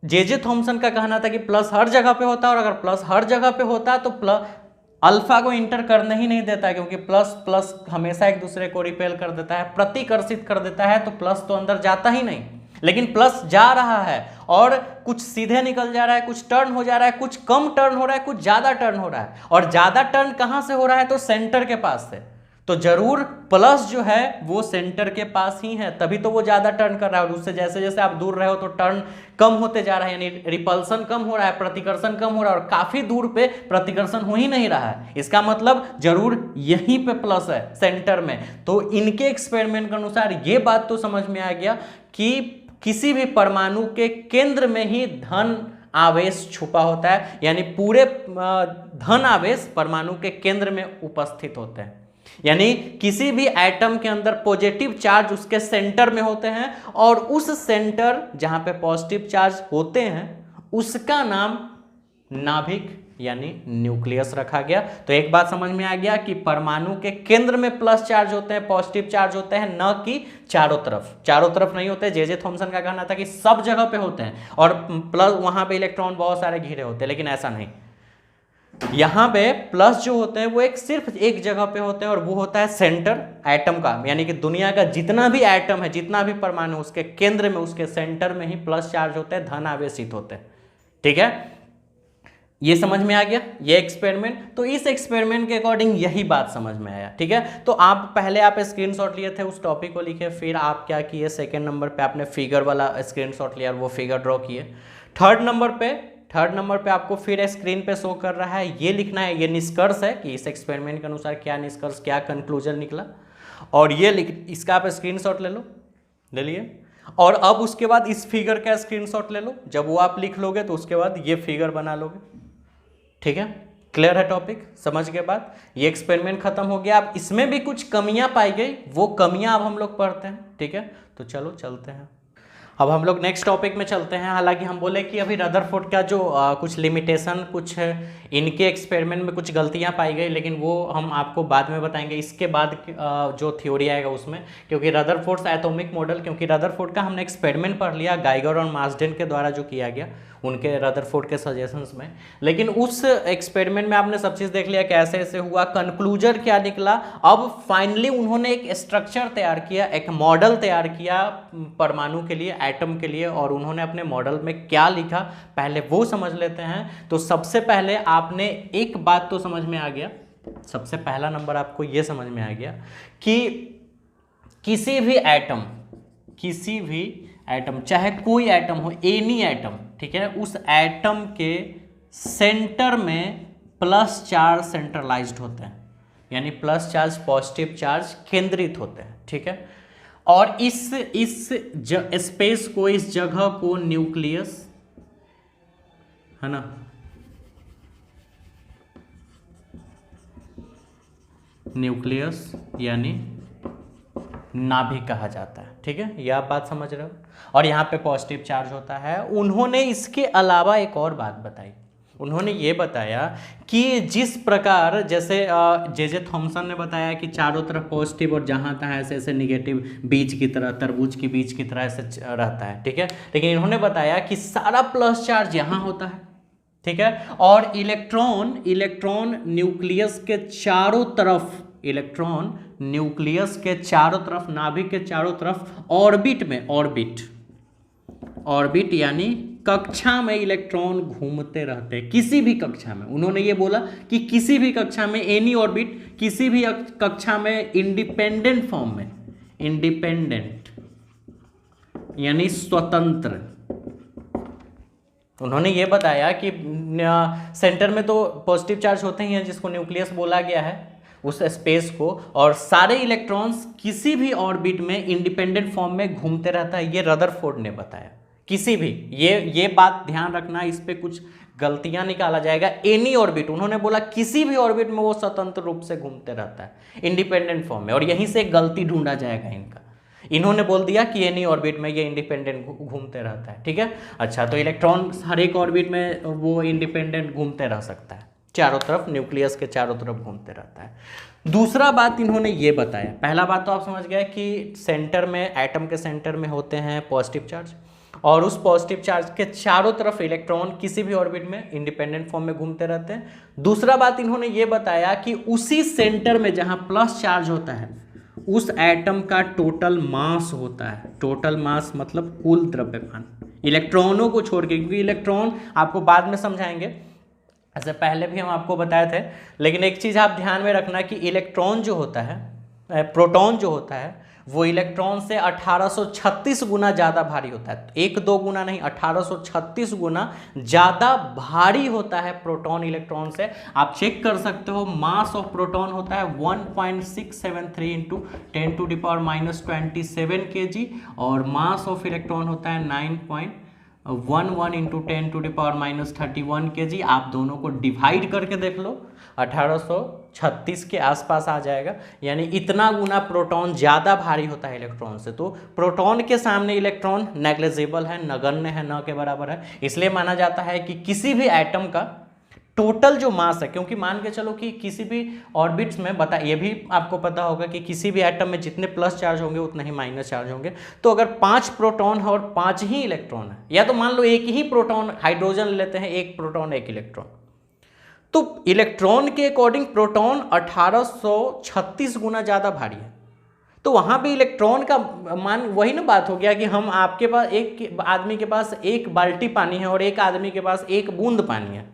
जे थॉमसन का कहना था कि प्लस हर जगह पे होता है, और अगर प्लस हर जगह पे होता तो प्लस अल्फा को इंटर करने ही नहीं देता, क्योंकि प्लस प्लस हमेशा एक दूसरे को रिपेल कर देता है, प्रतिकर्षित कर देता है, तो प्लस तो अंदर जाता ही नहीं। लेकिन प्लस जा रहा है और कुछ सीधे निकल जा रहा है, कुछ टर्न हो जा रहा है, कुछ कम टर्न हो रहा है, कुछ ज्यादा टर्न हो रहा है, और ज्यादा टर्न कहां से हो रहा है, तो सेंटर के पास से। तो जरूर प्लस जो है वो सेंटर के पास ही है, तभी तो वो ज्यादा टर्न कर रहा है, और उससे जैसे जैसे आप दूर रहे हो तो टर्न कम होते जा रहा है, यानी रिपल्सन कम हो रहा है, प्रतिकर्षण कम हो रहा है, और काफी दूर पे प्रतिकर्षण हो ही नहीं रहा है। इसका मतलब जरूर यहीं पे प्लस है, सेंटर में। तो इनके एक्सपेरिमेंट के अनुसार ये बात तो समझ में आ गया कि किसी भी परमाणु के केंद्र में ही धन आवेश छुपा होता है, यानी पूरे धन आवेश परमाणु के केंद्र में उपस्थित होते हैं। यानी किसी भी एटम के अंदर पॉजिटिव चार्ज उसके सेंटर में होते हैं, और उस सेंटर जहां पे पॉजिटिव चार्ज होते हैं उसका नाम नाभिक यानी न्यूक्लियस रखा गया। तो एक बात समझ में आ गया कि परमाणु के केंद्र में प्लस चार्ज होते हैं, पॉजिटिव चार्ज होते हैं, न कि चारों तरफ। चारों तरफ नहीं होते, जे थॉमसन का कहना था कि सब जगह पे होते हैं, और प्लस वहां पे इलेक्ट्रॉन बहुत सारे घिरे होते हैं, लेकिन ऐसा नहीं। यहां पे प्लस जो होते हैं वो सिर्फ एक जगह पे होते हैं, और वो होता है सेंटर एटम का, यानी कि दुनिया का जितना भी एटम है, जितना भी परमाणु, उसके केंद्र में, उसके सेंटर में ही प्लस चार्ज होते हैं, धन आवेशित होते हैं। ठीक है, ये समझ में आ गया ये एक्सपेरिमेंट। तो इस एक्सपेरिमेंट के अकॉर्डिंग यही बात समझ में आया। ठीक है, तो आप पहले आप स्क्रीनशॉट लिए थे, उस टॉपिक को लिखे, फिर आप क्या किए, सेकंड नंबर पे आपने फिगर वाला स्क्रीनशॉट लिया और वो फिगर ड्रॉ किए। थर्ड नंबर पे आपको फिर स्क्रीन पे शो कर रहा है, ये लिखना है, ये निष्कर्ष है कि इस एक्सपेरिमेंट के अनुसार क्या निष्कर्ष, क्या कंक्लूजन निकला, और ये इसका आप स्क्रीनशॉट ले लो, ले लिए। और अब उसके बाद इस फिगर का स्क्रीनशॉट ले लो, जब वो आप लिख लोगे तो उसके बाद ये फिगर बना लोगे। ठीक है, क्लियर है टॉपिक, समझ के बाद ये एक्सपेरिमेंट खत्म हो गया। अब इसमें भी कुछ कमियां पाई गई, वो कमियां अब हम लोग पढ़ते हैं। ठीक है, तो चलो चलते हैं, अब हम लोग नेक्स्ट टॉपिक में चलते हैं। हालांकि हम बोले कि अभी रदरफोर्ड का जो कुछ लिमिटेशन, कुछ इनके एक्सपेरिमेंट में कुछ गलतियां पाई गई, लेकिन वो हम आपको बाद में बताएंगे, इसके बाद जो थ्योरी आएगा उसमें। क्योंकि रदरफोर्ड्स एटॉमिक मॉडल, क्योंकि रदरफोर्ड का हमने एक्सपेरिमेंट पढ़ लिया, गाइगर और मार्सडेन के द्वारा जो किया गया उनके रदरफोर्ड के सजेशंस में। लेकिन उस एक्सपेरिमेंट में आपने सब चीज़ देख लिया कैसे ऐसे हुआ, कंक्लूजन क्या निकला। अब फाइनली उन्होंने एक स्ट्रक्चर तैयार किया, एक मॉडल तैयार किया परमाणु के लिए, एटम के लिए, और उन्होंने अपने मॉडल में क्या लिखा पहले वो समझ लेते हैं। तो सबसे पहले आपने एक बात तो समझ में आ गया, सबसे पहला नंबर आपको ये समझ में आ गया कि किसी भी एटम चाहे कोई एटम हो, एनी एटम, ठीक है, उस एटम के सेंटर में प्लस चार्ज सेंट्रलाइज्ड होते हैं, यानी प्लस चार्ज पॉजिटिव चार्ज केंद्रित होते हैं, ठीक है। और इस स्पेस को, इस जगह को न्यूक्लियस, है ना, न्यूक्लियस यानी नाभिक कहा जाता है, ठीक है, ये आप बात समझ रहे हो। और यहाँ पे पॉजिटिव चार्ज होता है। उन्होंने इसके अलावा एक और बात बताई, उन्होंने ये बताया कि जिस प्रकार जैसे जे थॉमसन ने बताया कि चारों तरफ पॉजिटिव और जहाँ तहाँ ऐसे ऐसे निगेटिव बीज की तरह, तरबूज की बीज की तरह ऐसे रहता है, ठीक है। लेकिन इन्होंने बताया कि सारा प्लस चार्ज यहाँ होता है, ठीक है। और इलेक्ट्रॉन न्यूक्लियस के चारों तरफ, इलेक्ट्रॉन न्यूक्लियस के चारों तरफ, नाभिक के चारों तरफ ऑर्बिट में, ऑर्बिट यानी कक्षा में इलेक्ट्रॉन घूमते रहते हैं, किसी भी कक्षा में। उन्होंने ये बोला कि किसी भी कक्षा में, एनी ऑर्बिट, किसी भी कक्षा में इंडिपेंडेंट फॉर्म में, इंडिपेंडेंट यानी स्वतंत्र। उन्होंने ये बताया कि सेंटर में तो पॉजिटिव चार्ज होते ही हैं जिसको न्यूक्लियस बोला गया है, उस स्पेस को, और सारे इलेक्ट्रॉन्स किसी भी ऑर्बिट में इंडिपेंडेंट फॉर्म में घूमते रहता है, ये रदरफोर्ड ने बताया। किसी भी, ये बात ध्यान रखना, इस पे कुछ गलतियां निकाला जाएगा। एनी ऑर्बिट, उन्होंने बोला किसी भी ऑर्बिट में वो स्वतंत्र रूप से घूमते रहता है इंडिपेंडेंट फॉर्म में, और यहीं से गलती ढूंढा जाएगा इनका। इन्होंने बोल दिया कि एनी ऑर्बिट में ये इंडिपेंडेंट घूमते रहता है, ठीक है। अच्छा, तो इलेक्ट्रॉन हर एक ऑर्बिट में वो इंडिपेंडेंट घूमते रह सकता है, चारों तरफ, न्यूक्लियस के चारों तरफ घूमते रहता है। दूसरा बात इन्होंने ये बताया, पहला बात तो आप समझ गए कि सेंटर में, एटम के सेंटर में होते हैं पॉजिटिव चार्ज, और उस पॉजिटिव चार्ज के चारों तरफ इलेक्ट्रॉन किसी भी ऑर्बिट में इंडिपेंडेंट फॉर्म में घूमते रहते हैं। दूसरा बात इन्होंने ये बताया कि उसी सेंटर में जहां प्लस चार्ज होता है, उस एटम का टोटल मास होता है। टोटल मास मतलब कुल द्रव्यमान, इलेक्ट्रॉनों को छोड़ के, क्योंकि इलेक्ट्रॉन आपको बाद में समझाएंगे, ऐसे पहले भी हम आपको बताए थे। लेकिन एक चीज़ आप ध्यान में रखना कि इलेक्ट्रॉन जो होता है, प्रोटॉन जो होता है, वो इलेक्ट्रॉन से 1836 गुना ज़्यादा भारी होता है। 1-2 गुना नहीं, 1836 गुना ज़्यादा भारी होता है प्रोटॉन इलेक्ट्रॉन से। आप चेक कर सकते हो, मास ऑफ प्रोटॉन होता है 1.673 इंटू 10⁻⁻27 kg, और मास ऑफ इलेक्ट्रॉन होता है 9.11 इंटू 10⁻31 kg। आप दोनों को डिवाइड करके देख लो, 1836 के आसपास आ जाएगा, यानी इतना गुना प्रोटॉन ज़्यादा भारी होता है इलेक्ट्रॉन से। तो प्रोटॉन के सामने इलेक्ट्रॉन नेग्लिजिबल है, नगण्य है, न के बराबर है। इसलिए माना जाता है कि किसी भी एटम का टोटल जो मास है, क्योंकि मान के चलो कि किसी भी ऑर्बिट्स में, ये भी आपको पता होगा कि किसी भी एटम में जितने प्लस चार्ज होंगे उतने ही माइनस चार्ज होंगे। तो अगर 5 प्रोटॉन है और 5 ही इलेक्ट्रॉन है, या तो मान लो एक ही प्रोटॉन, हाइड्रोजन लेते हैं, एक प्रोटॉन एक इलेक्ट्रॉन, तो इलेक्ट्रॉन के अकॉर्डिंग प्रोटॉन 1836 गुना ज़्यादा भारी है। तो वहाँ पे इलेक्ट्रॉन का मान, वही ना बात हो गया कि हम, आपके पास, एक आदमी के पास 1 बाल्टी पानी है और एक आदमी के पास 1 बूंद पानी है,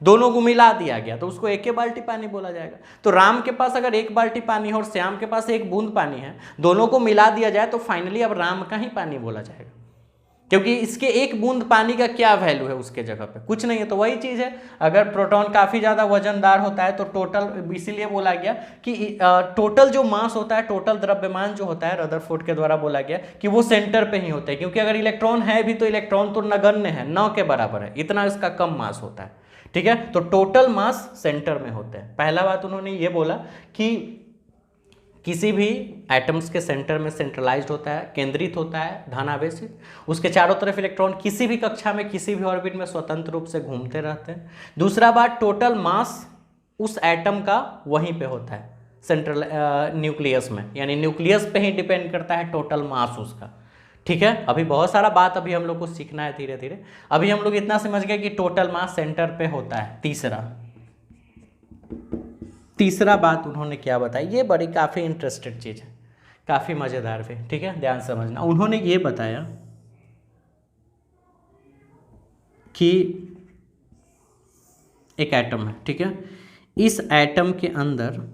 दोनों को मिला दिया गया तो उसको 1 बाल्टी पानी बोला जाएगा। तो राम के पास अगर 1 बाल्टी पानी है और श्याम के पास 1 बूंद पानी है, दोनों को मिला दिया जाए तो फाइनली अब राम का ही पानी बोला जाएगा, क्योंकि इसके 1 बूंद पानी का क्या वैल्यू है उसके जगह पे, कुछ नहीं है। तो वही चीज़ है, अगर प्रोटॉन काफ़ी ज़्यादा वजनदार होता है तो टोटल, इसीलिए बोला गया कि टोटल जो मास होता है, टोटल द्रव्यमान जो होता है, रदरफोर्ड के द्वारा बोला गया कि वो सेंटर पे ही होता है, क्योंकि अगर इलेक्ट्रॉन है भी तो इलेक्ट्रॉन तो नगण्य है, 9 के बराबर है, इतना इसका कम मास होता है, ठीक है। तो टोटल मास सेंटर में होते हैं। पहला बात उन्होंने ये बोला कि किसी भी एटम्स के सेंटर में सेंट्रलाइज्ड होता है, केंद्रित होता है, धनावेशित, उसके चारों तरफ इलेक्ट्रॉन किसी भी कक्षा में, किसी भी ऑर्बिट में स्वतंत्र रूप से घूमते रहते हैं। दूसरा बात, टोटल मास उस एटम का वहीं पे होता है, सेंट्रल न्यूक्लियस में, यानी न्यूक्लियस पे ही डिपेंड करता है टोटल मास उसका, ठीक है, अभी बहुत सारा बात अभी हम लोग को सीखना है धीरे धीरे। अभी हम लोग इतना समझ गए कि टोटल मास सेंटर पे होता है। तीसरा बात उन्होंने क्या बताया, ये बड़ी काफ़ी इंटरेस्टेड चीज़ है, काफ़ी मज़ेदार भी, ठीक है, ध्यान समझना। उन्होंने ये बताया कि एक एटम है, ठीक है, इस एटम के अंदर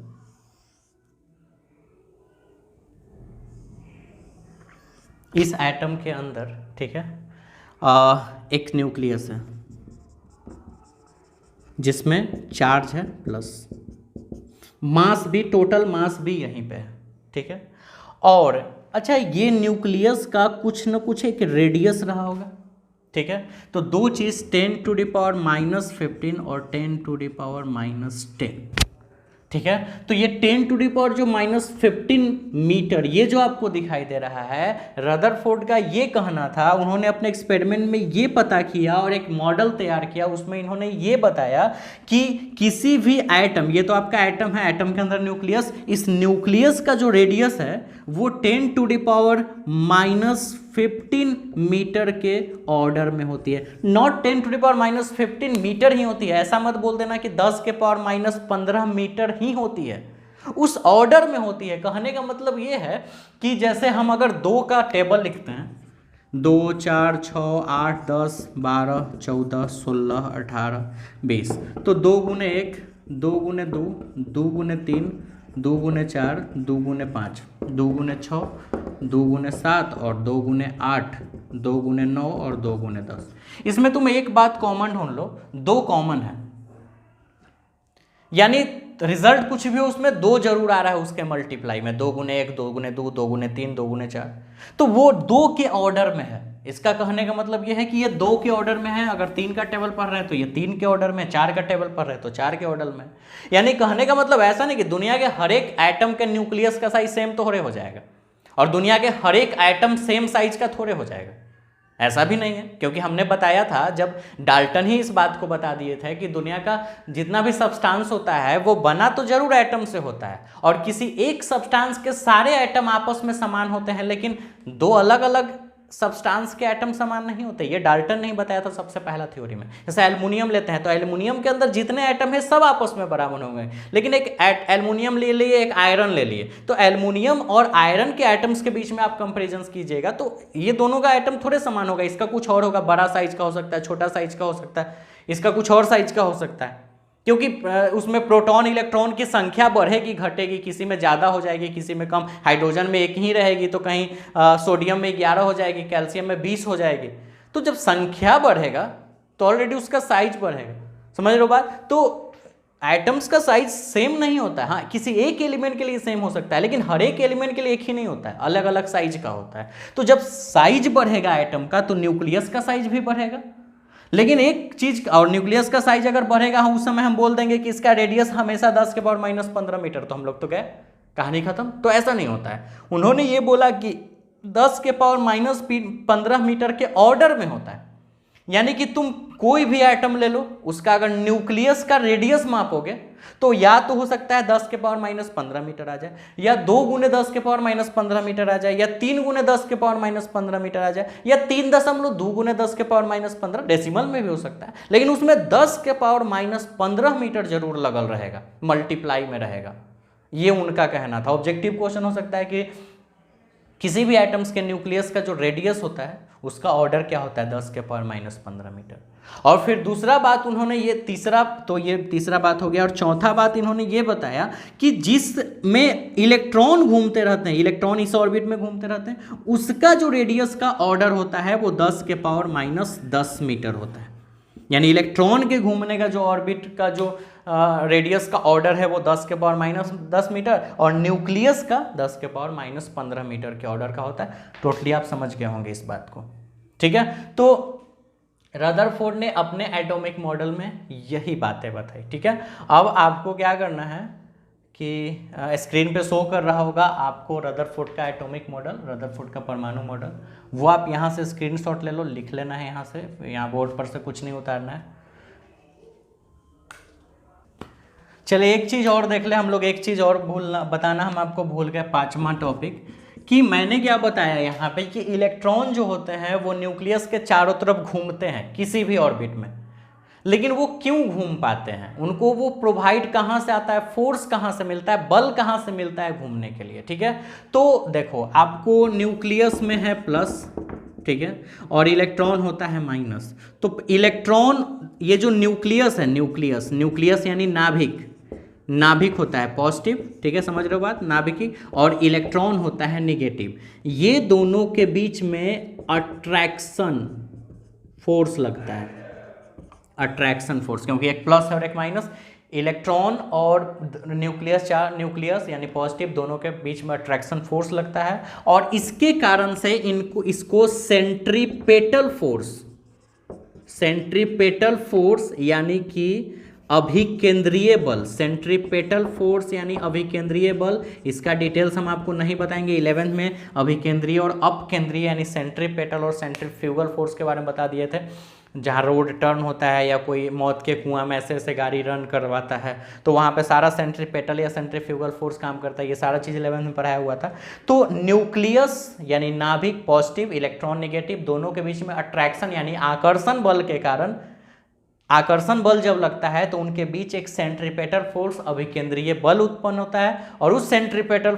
ठीक है, एक न्यूक्लियस है जिसमें चार्ज है प्लस, मास भी, टोटल मास भी यहीं पे है, ठीक है। और अच्छा, ये न्यूक्लियस का कुछ न कुछ एक रेडियस रहा होगा, ठीक है। तो दो चीज़ 10⁻⁻15 और 10⁻⁻10, ठीक है। तो ये 10⁻⁻15 मीटर, ये जो आपको दिखाई दे रहा है, रदरफोर्ड का ये कहना था, उन्होंने अपने एक्सपेरिमेंट में ये पता किया और एक मॉडल तैयार किया, उसमें इन्होंने ये बताया कि किसी भी एटम, ये तो आपका एटम है, एटम के अंदर न्यूक्लियस, इस न्यूक्लियस का जो रेडियस है वो 10⁻⁻15 मीटर के ऑर्डर में होती है। नॉट 10⁻⁻15 मीटर ही होती है, ऐसा मत बोल देना कि 10⁻⁻15 मीटर ही होती है, उस ऑर्डर में होती है। कहने का मतलब ये है कि जैसे हम अगर 2 का टेबल लिखते हैं, 2, 4, 6, 8, 10, 12, 14, 16, 18, 20, तो 2 गुने 1, 2 गुने 2, 2 गुने 3, 2 गुने 4, 2 गुने 5, 2 गुने 6, 2 गुने 7 और 2 गुने 8, 2 गुने 9 और 2 गुने 10। इसमें तुम एक बात कॉमन ढूंढ लो, 2 कॉमन है, यानी रिजल्ट कुछ भी हो उसमें 2 जरूर आ रहा है उसके मल्टीप्लाई में, 2 गुने 1, 2 गुने 2, 2 गुने 3, 2 गुने 4, तो वो 2 के ऑर्डर में है। इसका कहने का मतलब ये है कि ये 2 के ऑर्डर में है। अगर 3 का टेबल पढ़ रहे हैं तो ये 3 के ऑर्डर में, 4 का टेबल पढ़ रहे हैं तो 4 के ऑर्डर में। यानी कहने का मतलब ऐसा नहीं कि दुनिया के हर एक एटम के न्यूक्लियस का साइज सेम थोड़े हो जाएगा और दुनिया के हर एक एटम सेम साइज का थोड़े हो जाएगा, ऐसा भी नहीं है। क्योंकि हमने बताया था, जब डाल्टन ही इस बात को बता दिए थे कि दुनिया का जितना भी सब्सटेंस होता है वो बना तो जरूर एटम से होता है, और किसी एक सब्सटेंस के सारे एटम आपस में समान होते हैं, लेकिन 2 अलग अलग सब्सटेंस के एटम समान नहीं होते। ये डाल्टन नहीं बताया था सबसे पहला थ्योरी में। जैसे एल्युमिनियम लेते हैं तो एल्युमिनियम के अंदर जितने एटम है सब आपस में बराबर होंगे, लेकिन एक एल्युमिनियम ले लिए, एक आयरन ले लिए, तो एल्युमिनियम और आयरन के एटम्स के बीच में आप कंपेरिजन कीजिएगा तो ये दोनों का एटम थोड़े समान होगा। इसका कुछ और होगा, बड़ा साइज का हो सकता है, छोटा साइज का हो सकता है, इसका कुछ और साइज का हो सकता है, क्योंकि उसमें प्रोटॉन इलेक्ट्रॉन की संख्या बढ़ेगी घटेगी, किसी में ज़्यादा हो जाएगी, किसी में कम। हाइड्रोजन में 1 ही रहेगी तो कहीं सोडियम में 11 हो जाएगी, कैल्शियम में 20 हो जाएगी। तो जब संख्या बढ़ेगा तो ऑलरेडी उसका साइज बढ़ेगा, समझ लो बात। तो एटम्स का साइज सेम नहीं होता है। हाँ, किसी एक एलिमेंट के लिए सेम हो सकता है, लेकिन हर एक एलिमेंट के लिए एक ही नहीं होता है, अलग अलग साइज का होता है। तो जब साइज बढ़ेगा एटम का तो न्यूक्लियस का साइज भी बढ़ेगा। लेकिन एक चीज, और न्यूक्लियस का साइज अगर बढ़ेगा उस समय हम बोल देंगे कि इसका रेडियस हमेशा 10⁻⁻15 मीटर, तो हम लोग तो गए, कहानी खत्म। तो ऐसा नहीं होता है। उन्होंने ये बोला कि 10⁻⁻15 मीटर के ऑर्डर में होता है। यानी कि तुम कोई भी एटम ले लो, उसका अगर न्यूक्लियस का रेडियस मापोगे तो या तो हो सकता है 10⁻⁻15 मीटर आ जाए, या 2 गुने 10⁻⁻15 मीटर आ जाए, या 3 गुने 10⁻⁻15 मीटर आ जाए, या 3.2 गुने 10⁻⁻15, डेसिमल में भी हो सकता है, लेकिन उसमें 10⁻⁻15 मीटर जरूर लगल रहेगा, मल्टीप्लाई में रहेगा। ये उनका कहना था। ऑब्जेक्टिव क्वेश्चन हो सकता है कि किसी भी एटम्स के न्यूक्लियस का जो रेडियस होता है उसका ऑर्डर क्या होता है, 10⁻⁻15 मीटर। और फिर दूसरा बात उन्होंने ये तीसरा बात हो गया। और चौथा बात इन्होंने ये बताया कि जिसमें इलेक्ट्रॉन घूमते रहते हैं, इलेक्ट्रॉन इस ऑर्बिट में घूमते रहते हैं, उसका जो रेडियस का ऑर्डर होता है वो 10⁻⁻10 मीटर होता है। यानी इलेक्ट्रॉन के घूमने का जो ऑर्बिट का जो रेडियस का ऑर्डर है वो 10⁻⁻10 मीटर, और न्यूक्लियस का 10⁻⁻15 मीटर के ऑर्डर का होता है। टोटली आप समझ गए होंगे इस बात को, ठीक है। तो रदरफोर्ड ने अपने एटॉमिक मॉडल में यही बातें बताई, ठीक है। अब आपको क्या करना है कि स्क्रीन पे शो कर रहा होगा आपको रदरफोर्ड का एटॉमिक मॉडल, रदरफोर्ड का परमाणु मॉडल, वो आप यहाँ से स्क्रीनशॉट ले लो, लिख लेना है यहाँ से, यहाँ बोर्ड पर से कुछ नहीं उतारना है। चलिए एक चीज़ और देख ले हम लोग, एक चीज़ और बताना हम आपको भूल गए, 5वां टॉपिक, कि मैंने क्या बताया यहाँ पे कि इलेक्ट्रॉन जो होते हैं वो न्यूक्लियस के चारों तरफ घूमते हैं किसी भी ऑर्बिट में, लेकिन वो क्यों घूम पाते हैं, उनको वो प्रोवाइड कहाँ से आता है, फोर्स कहाँ से मिलता है, बल कहाँ से मिलता है घूमने के लिए, ठीक है। तो देखो आपको न्यूक्लियस में है प्लस, ठीक है, और इलेक्ट्रॉन होता है माइनस। तो इलेक्ट्रॉन, ये जो न्यूक्लियस है, न्यूक्लियस यानी नाभिक, नाभिक होता है पॉजिटिव, ठीक है, समझ रहे हो बात, नाभिकी, और इलेक्ट्रॉन होता है निगेटिव। ये दोनों के बीच में अट्रैक्शन फोर्स लगता है, अट्रैक्शन फोर्स, क्योंकि एक प्लस है और एक माइनस। इलेक्ट्रॉन और न्यूक्लियस यानी पॉजिटिव दोनों के बीच में अट्रैक्शन फोर्स लगता है, और इसके कारण से इसको सेंट्रीपेटल फोर्स यानी कि अभिकेंद्रीय बल, सेंट्रीपेटल फोर्स यानी अभिकेंद्रीय बल, इसका डिटेल्स हम आपको नहीं बताएंगे। 11th में अभिकेंद्रीय और अपकेंद्रीय यानी सेंट्रीपेटल और सेंट्रीफ्यूगल फोर्स के बारे में बता दिए थे। जहाँ रोड टर्न होता है या कोई मौत के कुआं में ऐसे ऐसे गाड़ी रन करवाता है, तो वहाँ पे सारा सेंट्रीपेटल या सेंट्रीफ्यूगल फोर्स काम करता है। ये सारा चीज़ 11th में पढ़ाया हुआ था। तो न्यूक्लियस यानी नाभिक पॉजिटिव, इलेक्ट्रॉन नेगेटिव, दोनों के बीच में अट्रैक्शन यानी आकर्षण बल के कारण, आकर्षण बल जब लगता है तो उनके बीच एक सेंट्रीपेटल फोर्स अभिकेंद्रीय बल उत्पन्न होता है, और उस सेंट्रीपेटल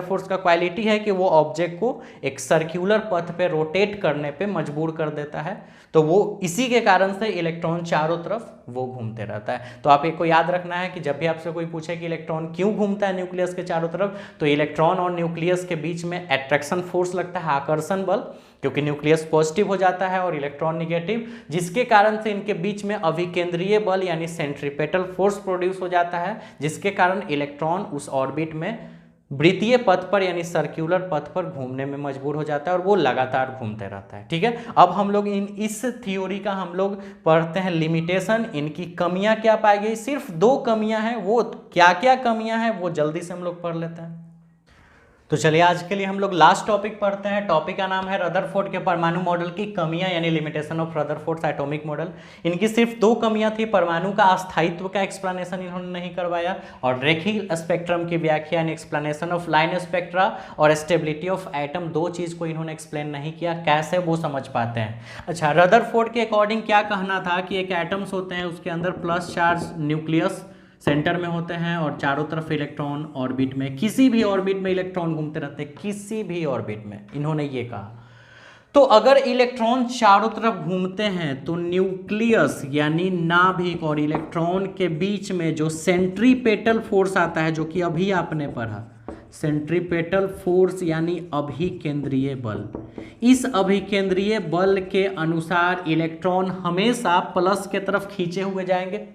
फोर्स का क्वालिटी है कि वो ऑब्जेक्ट को एक सर्कुलर पथ पे रोटेट करने पे मजबूर कर देता है। तो वो इसी के कारण से इलेक्ट्रॉन चारों तरफ वो घूमते रहता है। तो आप एक को याद रखना है कि जब भी आपसे कोई पूछे कि इलेक्ट्रॉन क्यों घूमता है न्यूक्लियस के चारों तरफ, तो इलेक्ट्रॉन और न्यूक्लियस के बीच में अट्रैक्शन फोर्स लगता है, आकर्षण बल, क्योंकि न्यूक्लियस पॉजिटिव हो जाता है और इलेक्ट्रॉन निगेटिव, जिसके कारण से इनके बीच में अभिकेंद्रीय बल यानी सेंट्रीपेटल फोर्स प्रोड्यूस हो जाता है, जिसके कारण इलेक्ट्रॉन उस ऑर्बिट में वृत्तीय पथ पर यानी सर्कुलर पथ पर घूमने में मजबूर हो जाता है और वो लगातार घूमते रहता है, ठीक है। अब हम लोग इस थ्योरी का हम लोग पढ़ते हैं लिमिटेशन, इनकी कमियां क्या पाई गई। सिर्फ 2 कमियां हैं, वो क्या क्या कमियां हैं वो जल्दी से हम लोग पढ़ लेते हैं। तो चलिए आज के लिए हम लोग लास्ट टॉपिक पढ़ते हैं। टॉपिक का नाम है रदरफोर्ड के परमाणु मॉडल की कमियां यानी limitation of Rutherford's atomic model. इनकी सिर्फ 2 कमियां थी, परमाणु का अस्थायित्व का एक्सप्लेनेशन इन्होंने नहीं करवाया, और रेखीय स्पेक्ट्रम की व्याख्या यानी एक्सप्लेनेशन ऑफ लाइन स्पेक्ट्रा और स्टेबिलिटी ऑफ एटम, 2 चीज़ को इन्होंने एक्सप्लेन नहीं किया। कैसे वो समझ पाते हैं। अच्छा, रदरफोर्ड के अकॉर्डिंग क्या कहना था कि एक एटम्स होते हैं, उसके अंदर प्लस चार्ज न्यूक्लियस सेंटर में होते हैं और चारों तरफ इलेक्ट्रॉन ऑर्बिट में, किसी भी ऑर्बिट में इलेक्ट्रॉन घूमते रहते हैं, किसी भी ऑर्बिट में, इन्होंने ये कहा। तो अगर इलेक्ट्रॉन चारों तरफ घूमते हैं तो न्यूक्लियस यानी नाभिक और इलेक्ट्रॉन के बीच में जो सेंट्रीपेटल फोर्स आता है, जो कि अभी आपने पढ़ा, सेंट्रीपेटल फोर्स यानी अभिकेंद्रीय बल, इस अभिकेंद्रीय बल के अनुसार इलेक्ट्रॉन हमेशा प्लस के तरफ खींचे हुए जाएंगे,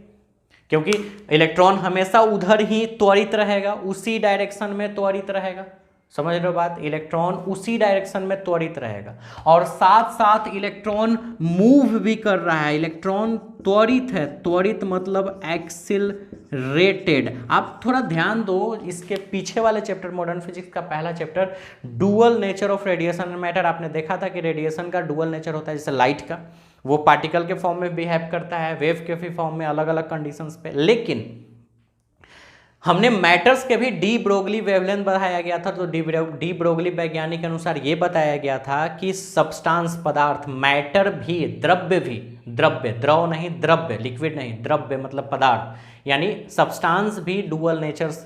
क्योंकि इलेक्ट्रॉन हमेशा उधर ही त्वरित रहेगा, उसी डायरेक्शन में त्वरित रहेगा। समझ रहे हो बात, इलेक्ट्रॉन उसी डायरेक्शन में त्वरित रहेगा, और साथ साथ इलेक्ट्रॉन मूव भी कर रहा है। इलेक्ट्रॉन त्वरित है, त्वरित मतलब एक्सिलरेटेड। आप थोड़ा ध्यान दो, इसके पीछे वाले चैप्टर मॉडर्न फिजिक्स का पहला chapter dual nature of radiation and matter, आपने देखा था कि रेडिएशन का डुअल नेचर होता है, जैसे लाइट का, वो पार्टिकल के फॉर्म में बिहेव करता है, वेव के भी फॉर्म में, अलग अलग कंडीशंस पे। लेकिन हमने मैटर्स के भी डी ब्रोगली वेवलेंथ बताया गया था। तो डी ब्रोगली वैज्ञानिक के अनुसार ये बताया गया था कि सब्सटेंस, पदार्थ, मैटर भी, द्रव्य भी, द्रव नहीं, द्रव्य, लिक्विड नहीं, द्रव्य मतलब पदार्थ, यानी सब्सटेंस भी डुअल नेचर्स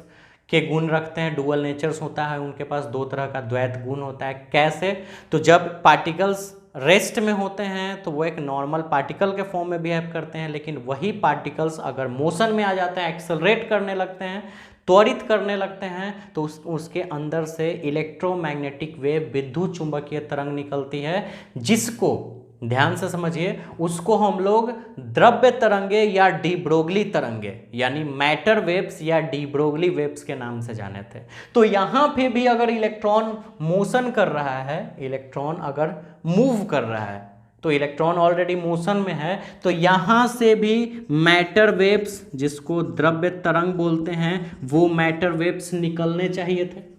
के गुण रखते हैं। डुअल नेचर्स होता है उनके पास, 2 तरह का द्वैत गुण होता है। कैसे? तो जब पार्टिकल्स रेस्ट में होते हैं तो वो एक नॉर्मल पार्टिकल के फॉर्म में बिहेव करते हैं, लेकिन वही पार्टिकल्स अगर मोशन में आ जाते हैं, एक्सेलरेट करने लगते हैं, त्वरित करने लगते हैं, तो उसके अंदर से इलेक्ट्रोमैग्नेटिक वेव, विद्युत चुंबकीय तरंग निकलती है, जिसको ध्यान से समझिए, उसको हम लोग द्रव्य तरंगे या डी ब्रोगली तरंगे यानी मैटर वेव्स या डी ब्रोगली वेव्स के नाम से जाने थे। तो यहाँ पे भी अगर इलेक्ट्रॉन मोशन कर रहा है, इलेक्ट्रॉन अगर मूव कर रहा है, तो इलेक्ट्रॉन ऑलरेडी मोशन में है, तो यहाँ से भी मैटर वेव्स, जिसको द्रव्य तरंग बोलते हैं, वो मैटर वेव्स निकलने चाहिए थे।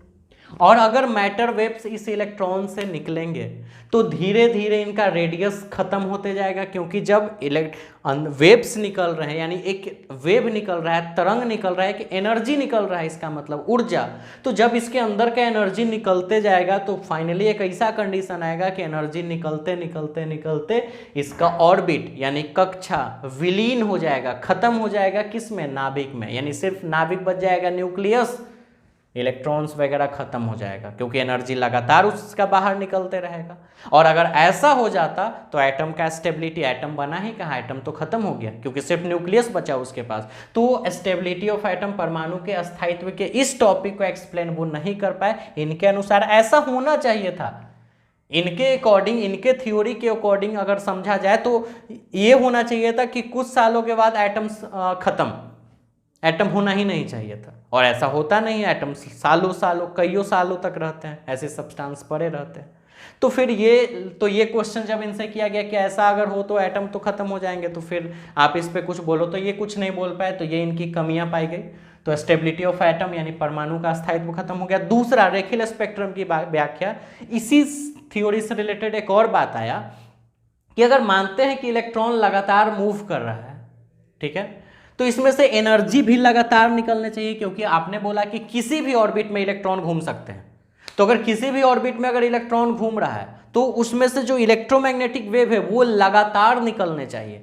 और अगर मैटर वेव्स इस इलेक्ट्रॉन से निकलेंगे तो धीरे धीरे इनका रेडियस खत्म होते जाएगा, क्योंकि जब वेव्स निकल रहे हैं, यानी एक वेव निकल रहा है, तरंग निकल रहा है, कि एनर्जी निकल रहा है, इसका मतलब ऊर्जा, तो जब इसके अंदर का एनर्जी निकलते जाएगा तो फाइनली एक ऐसा कंडीशन आएगा कि एनर्जी निकलते निकलते निकलते इसका ऑर्बिट यानी कक्षा विलीन हो जाएगा, खत्म हो जाएगा, किसमें, नाभिक में, यानी सिर्फ नाभिक बच जाएगा, न्यूक्लियस, इलेक्ट्रॉन्स वगैरह खत्म हो जाएगा, क्योंकि एनर्जी लगातार उसका बाहर निकलते रहेगा। और अगर ऐसा हो जाता तो एटम का स्टेबिलिटी, एटम बना ही कहाँ, एटम तो खत्म हो गया, क्योंकि सिर्फ न्यूक्लियस बचा उसके पास। तो स्टेबिलिटी ऑफ एटम, परमाणु के अस्थायित्व के इस टॉपिक को एक्सप्लेन वो नहीं कर पाए। इनके अनुसार ऐसा होना चाहिए था, इनके अकॉर्डिंग, इनके थ्योरी के अकॉर्डिंग अगर समझा जाए तो ये होना चाहिए था कि कुछ सालों के बाद एटम्स खत्म, एटम होना ही नहीं चाहिए था। और ऐसा होता नहीं है, एटम सालों सालों कईयों सालों तक रहते हैं, ऐसे सब्सटेंस पड़े रहते हैं। तो फिर ये क्वेश्चन जब इनसे किया गया कि ऐसा अगर हो तो एटम तो खत्म हो जाएंगे, तो फिर आप इस पे कुछ बोलो, तो ये कुछ नहीं बोल पाए, तो ये इनकी कमियां पाई गई। तो स्टेबिलिटी ऑफ एटम यानी परमाणु का स्थायित्व खत्म हो गया। दूसरा, रेखीय स्पेक्ट्रम की व्याख्या, इसी थ्योरी से रिलेटेड एक और बात आया कि अगर मानते हैं कि इलेक्ट्रॉन लगातार मूव कर रहा है, ठीक है, तो इसमें से एनर्जी भी लगातार निकलनी चाहिए, क्योंकि आपने बोला कि किसी भी ऑर्बिट में इलेक्ट्रॉन घूम सकते हैं। तो अगर किसी भी ऑर्बिट में अगर इलेक्ट्रॉन घूम रहा है तो उसमें से जो इलेक्ट्रोमैग्नेटिक वेव है वो लगातार निकलने चाहिए।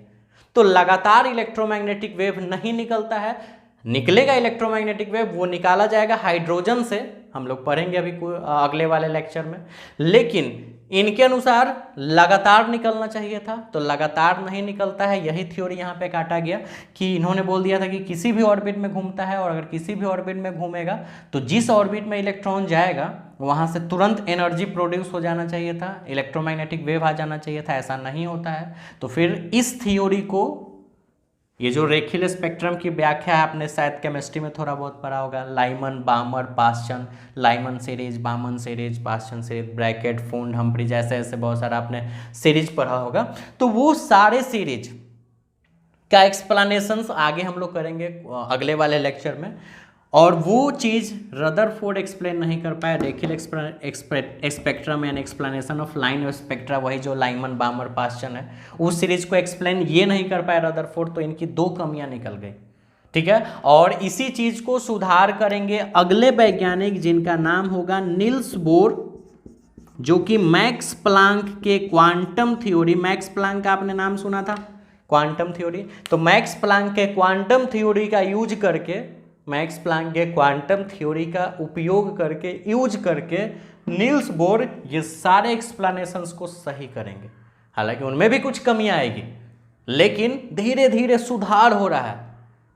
तो लगातार इलेक्ट्रोमैग्नेटिक वेव नहीं निकलता है, निकलेगा इलेक्ट्रोमैग्नेटिक वेव, वो निकाला जाएगा हाइड्रोजन से, हम लोग पढ़ेंगे अभी अगले वाले लेक्चर में। लेकिन इनके अनुसार लगातार निकलना चाहिए था, तो लगातार नहीं निकलता है, यही थ्योरी यहाँ पे काटा गया कि इन्होंने बोल दिया था कि किसी भी ऑर्बिट में घूमता है, और अगर किसी भी ऑर्बिट में घूमेगा तो जिस ऑर्बिट में इलेक्ट्रॉन जाएगा वहाँ से तुरंत एनर्जी प्रोड्यूस हो जाना चाहिए था, इलेक्ट्रोमैग्नेटिक वेव आ जाना चाहिए था। ऐसा नहीं होता है। तो फिर इस थ्योरी को, ये जो रेखीय स्पेक्ट्रम की व्याख्या है, आपने शायद केमिस्ट्री में थोड़ा बहुत पढ़ा होगा, Lyman, Balmer, Paschen, Lyman series, Balmer series, Paschen series, Brackett, Pfund, Humphrey, जैसे ऐसे बहुत सारा आपने सीरीज पढ़ा होगा। तो वो सारे सीरीज का एक्सप्लेनेशंस आगे हम लोग करेंगे अगले वाले लेक्चर में। और वो चीज़ रदरफोर्ड एक्सप्लेन नहीं कर पाया, रेखीय स्पेक्ट्रम यानी explanation of line of spectra, वही जो लाइमन, बामर, पास्चन है, उस सीरीज को एक्सप्लेन ये नहीं कर पाया रदरफोर्ड, तो इनकी दो कमियां निकल गई, ठीक है। और इसी चीज को सुधार करेंगे अगले वैज्ञानिक, जिनका नाम होगा नील्स बोर, जो कि मैक्स प्लांक के क्वांटम थ्योरी, मैक्स प्लांक का आपने नाम सुना था, क्वांटम थ्योरी, तो मैक्स प्लांक के क्वांटम थ्योरी का यूज करके, मैक्स प्लांक के क्वांटम थ्योरी का उपयोग करके, यूज करके नील्स बोर ये सारे एक्सप्लेनेशंस को सही करेंगे। हालांकि उनमें भी कुछ कमियां आएगी, लेकिन धीरे धीरे सुधार हो रहा है।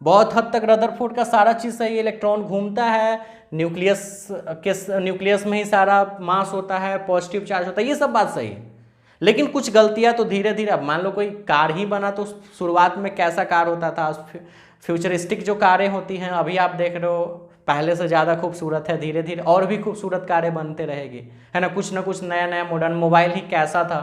बहुत हद तक रदरफोर्ड का सारा चीज़ सही, इलेक्ट्रॉन घूमता है, न्यूक्लियस में ही सारा मास होता है, पॉजिटिव चार्ज होता है, ये सब बात सही है। लेकिन कुछ गलतियां तो धीरे धीरे, अब मान लो कोई कार ही बना तो शुरुआत में कैसा कार होता था, फ्यूचरिस्टिक जो कारें होती हैं अभी आप देख रहे हो पहले से ज़्यादा खूबसूरत है, धीरे धीरे और भी खूबसूरत कारें बनते रहेगी, है ना कुछ नया नया मॉडर्न। मोबाइल ही कैसा था,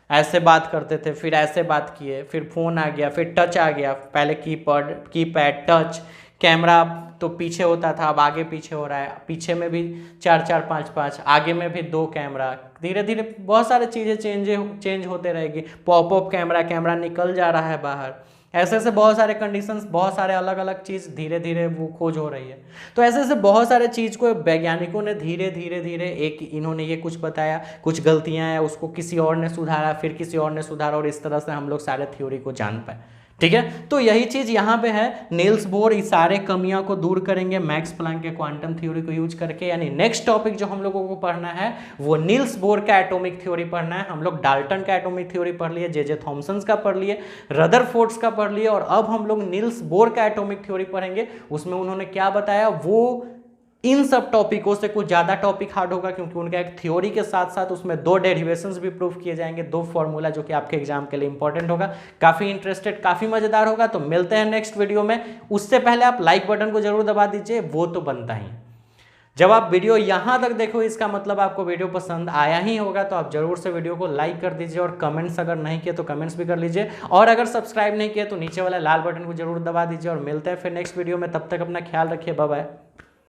ऐसे बात करते थे, फिर ऐसे बात किए, फिर फ़ोन आ गया, फिर टच आ गया, पहले कीपैड, टच, कैमरा तो पीछे होता था, अब आगे पीछे हो रहा है, पीछे में भी 4-4, 5-5, आगे में भी 2 कैमरा, धीरे धीरे बहुत सारी चीज़ें चेंज होते रहेगी। पॉपअप कैमरा निकल जा रहा है बाहर, ऐसे ऐसे बहुत सारे कंडीशंस, बहुत सारे अलग अलग चीज़ धीरे धीरे वो खोज हो रही है। तो ऐसे ऐसे बहुत सारे चीज़ को वैज्ञानिकों ने धीरे धीरे एक इन्होंने ये कुछ बताया, कुछ गलतियाँ हैं उसको किसी और ने सुधारा, फिर किसी और ने सुधारा, और इस तरह से हम लोग सारे थ्योरी को जान पाए, ठीक है। तो यही चीज़ यहाँ पे है, नील्स बोर इस सारे कमियों को दूर करेंगे मैक्स प्लांक के क्वांटम थ्योरी को यूज करके। यानी नेक्स्ट टॉपिक जो हम लोगों को पढ़ना है वो नील्स बोर का एटॉमिक थ्योरी पढ़ना है। हम लोग डाल्टन का एटॉमिक थ्योरी पढ़ लिए, जे थॉमसन का पढ़ लिए, रदरफोर्ड्स का पढ़ लिए, और अब हम लोग नील्स बोर का एटॉमिक थ्योरी पढ़ेंगे। उसमें उन्होंने क्या बताया, वो इन सब टॉपिकों से कुछ ज़्यादा टॉपिक हार्ड होगा, क्योंकि उनका एक थ्योरी के साथ साथ उसमें 2 डेरिवेशंस भी प्रूफ किए जाएंगे, 2 फॉर्मूला, जो कि आपके एग्जाम के लिए इंपॉर्टेंट होगा। काफ़ी इंटरेस्टेड, काफ़ी मज़ेदार होगा। तो मिलते हैं नेक्स्ट वीडियो में। उससे पहले आप लाइक बटन को जरूर दबा दीजिए, वो तो बनता ही। जब आप वीडियो यहाँ तक देखो इसका मतलब आपको वीडियो पसंद आया ही होगा, तो आप जरूर से वीडियो को लाइक कर दीजिए, और कमेंट्स अगर नहीं किए तो कमेंट्स भी कर लीजिए, और अगर सब्सक्राइब नहीं किया तो नीचे वाला लाल बटन को जरूर दबा दीजिए। और मिलते हैं फिर नेक्स्ट वीडियो में, तब तक अपना ख्याल रखिए, बाय बाय।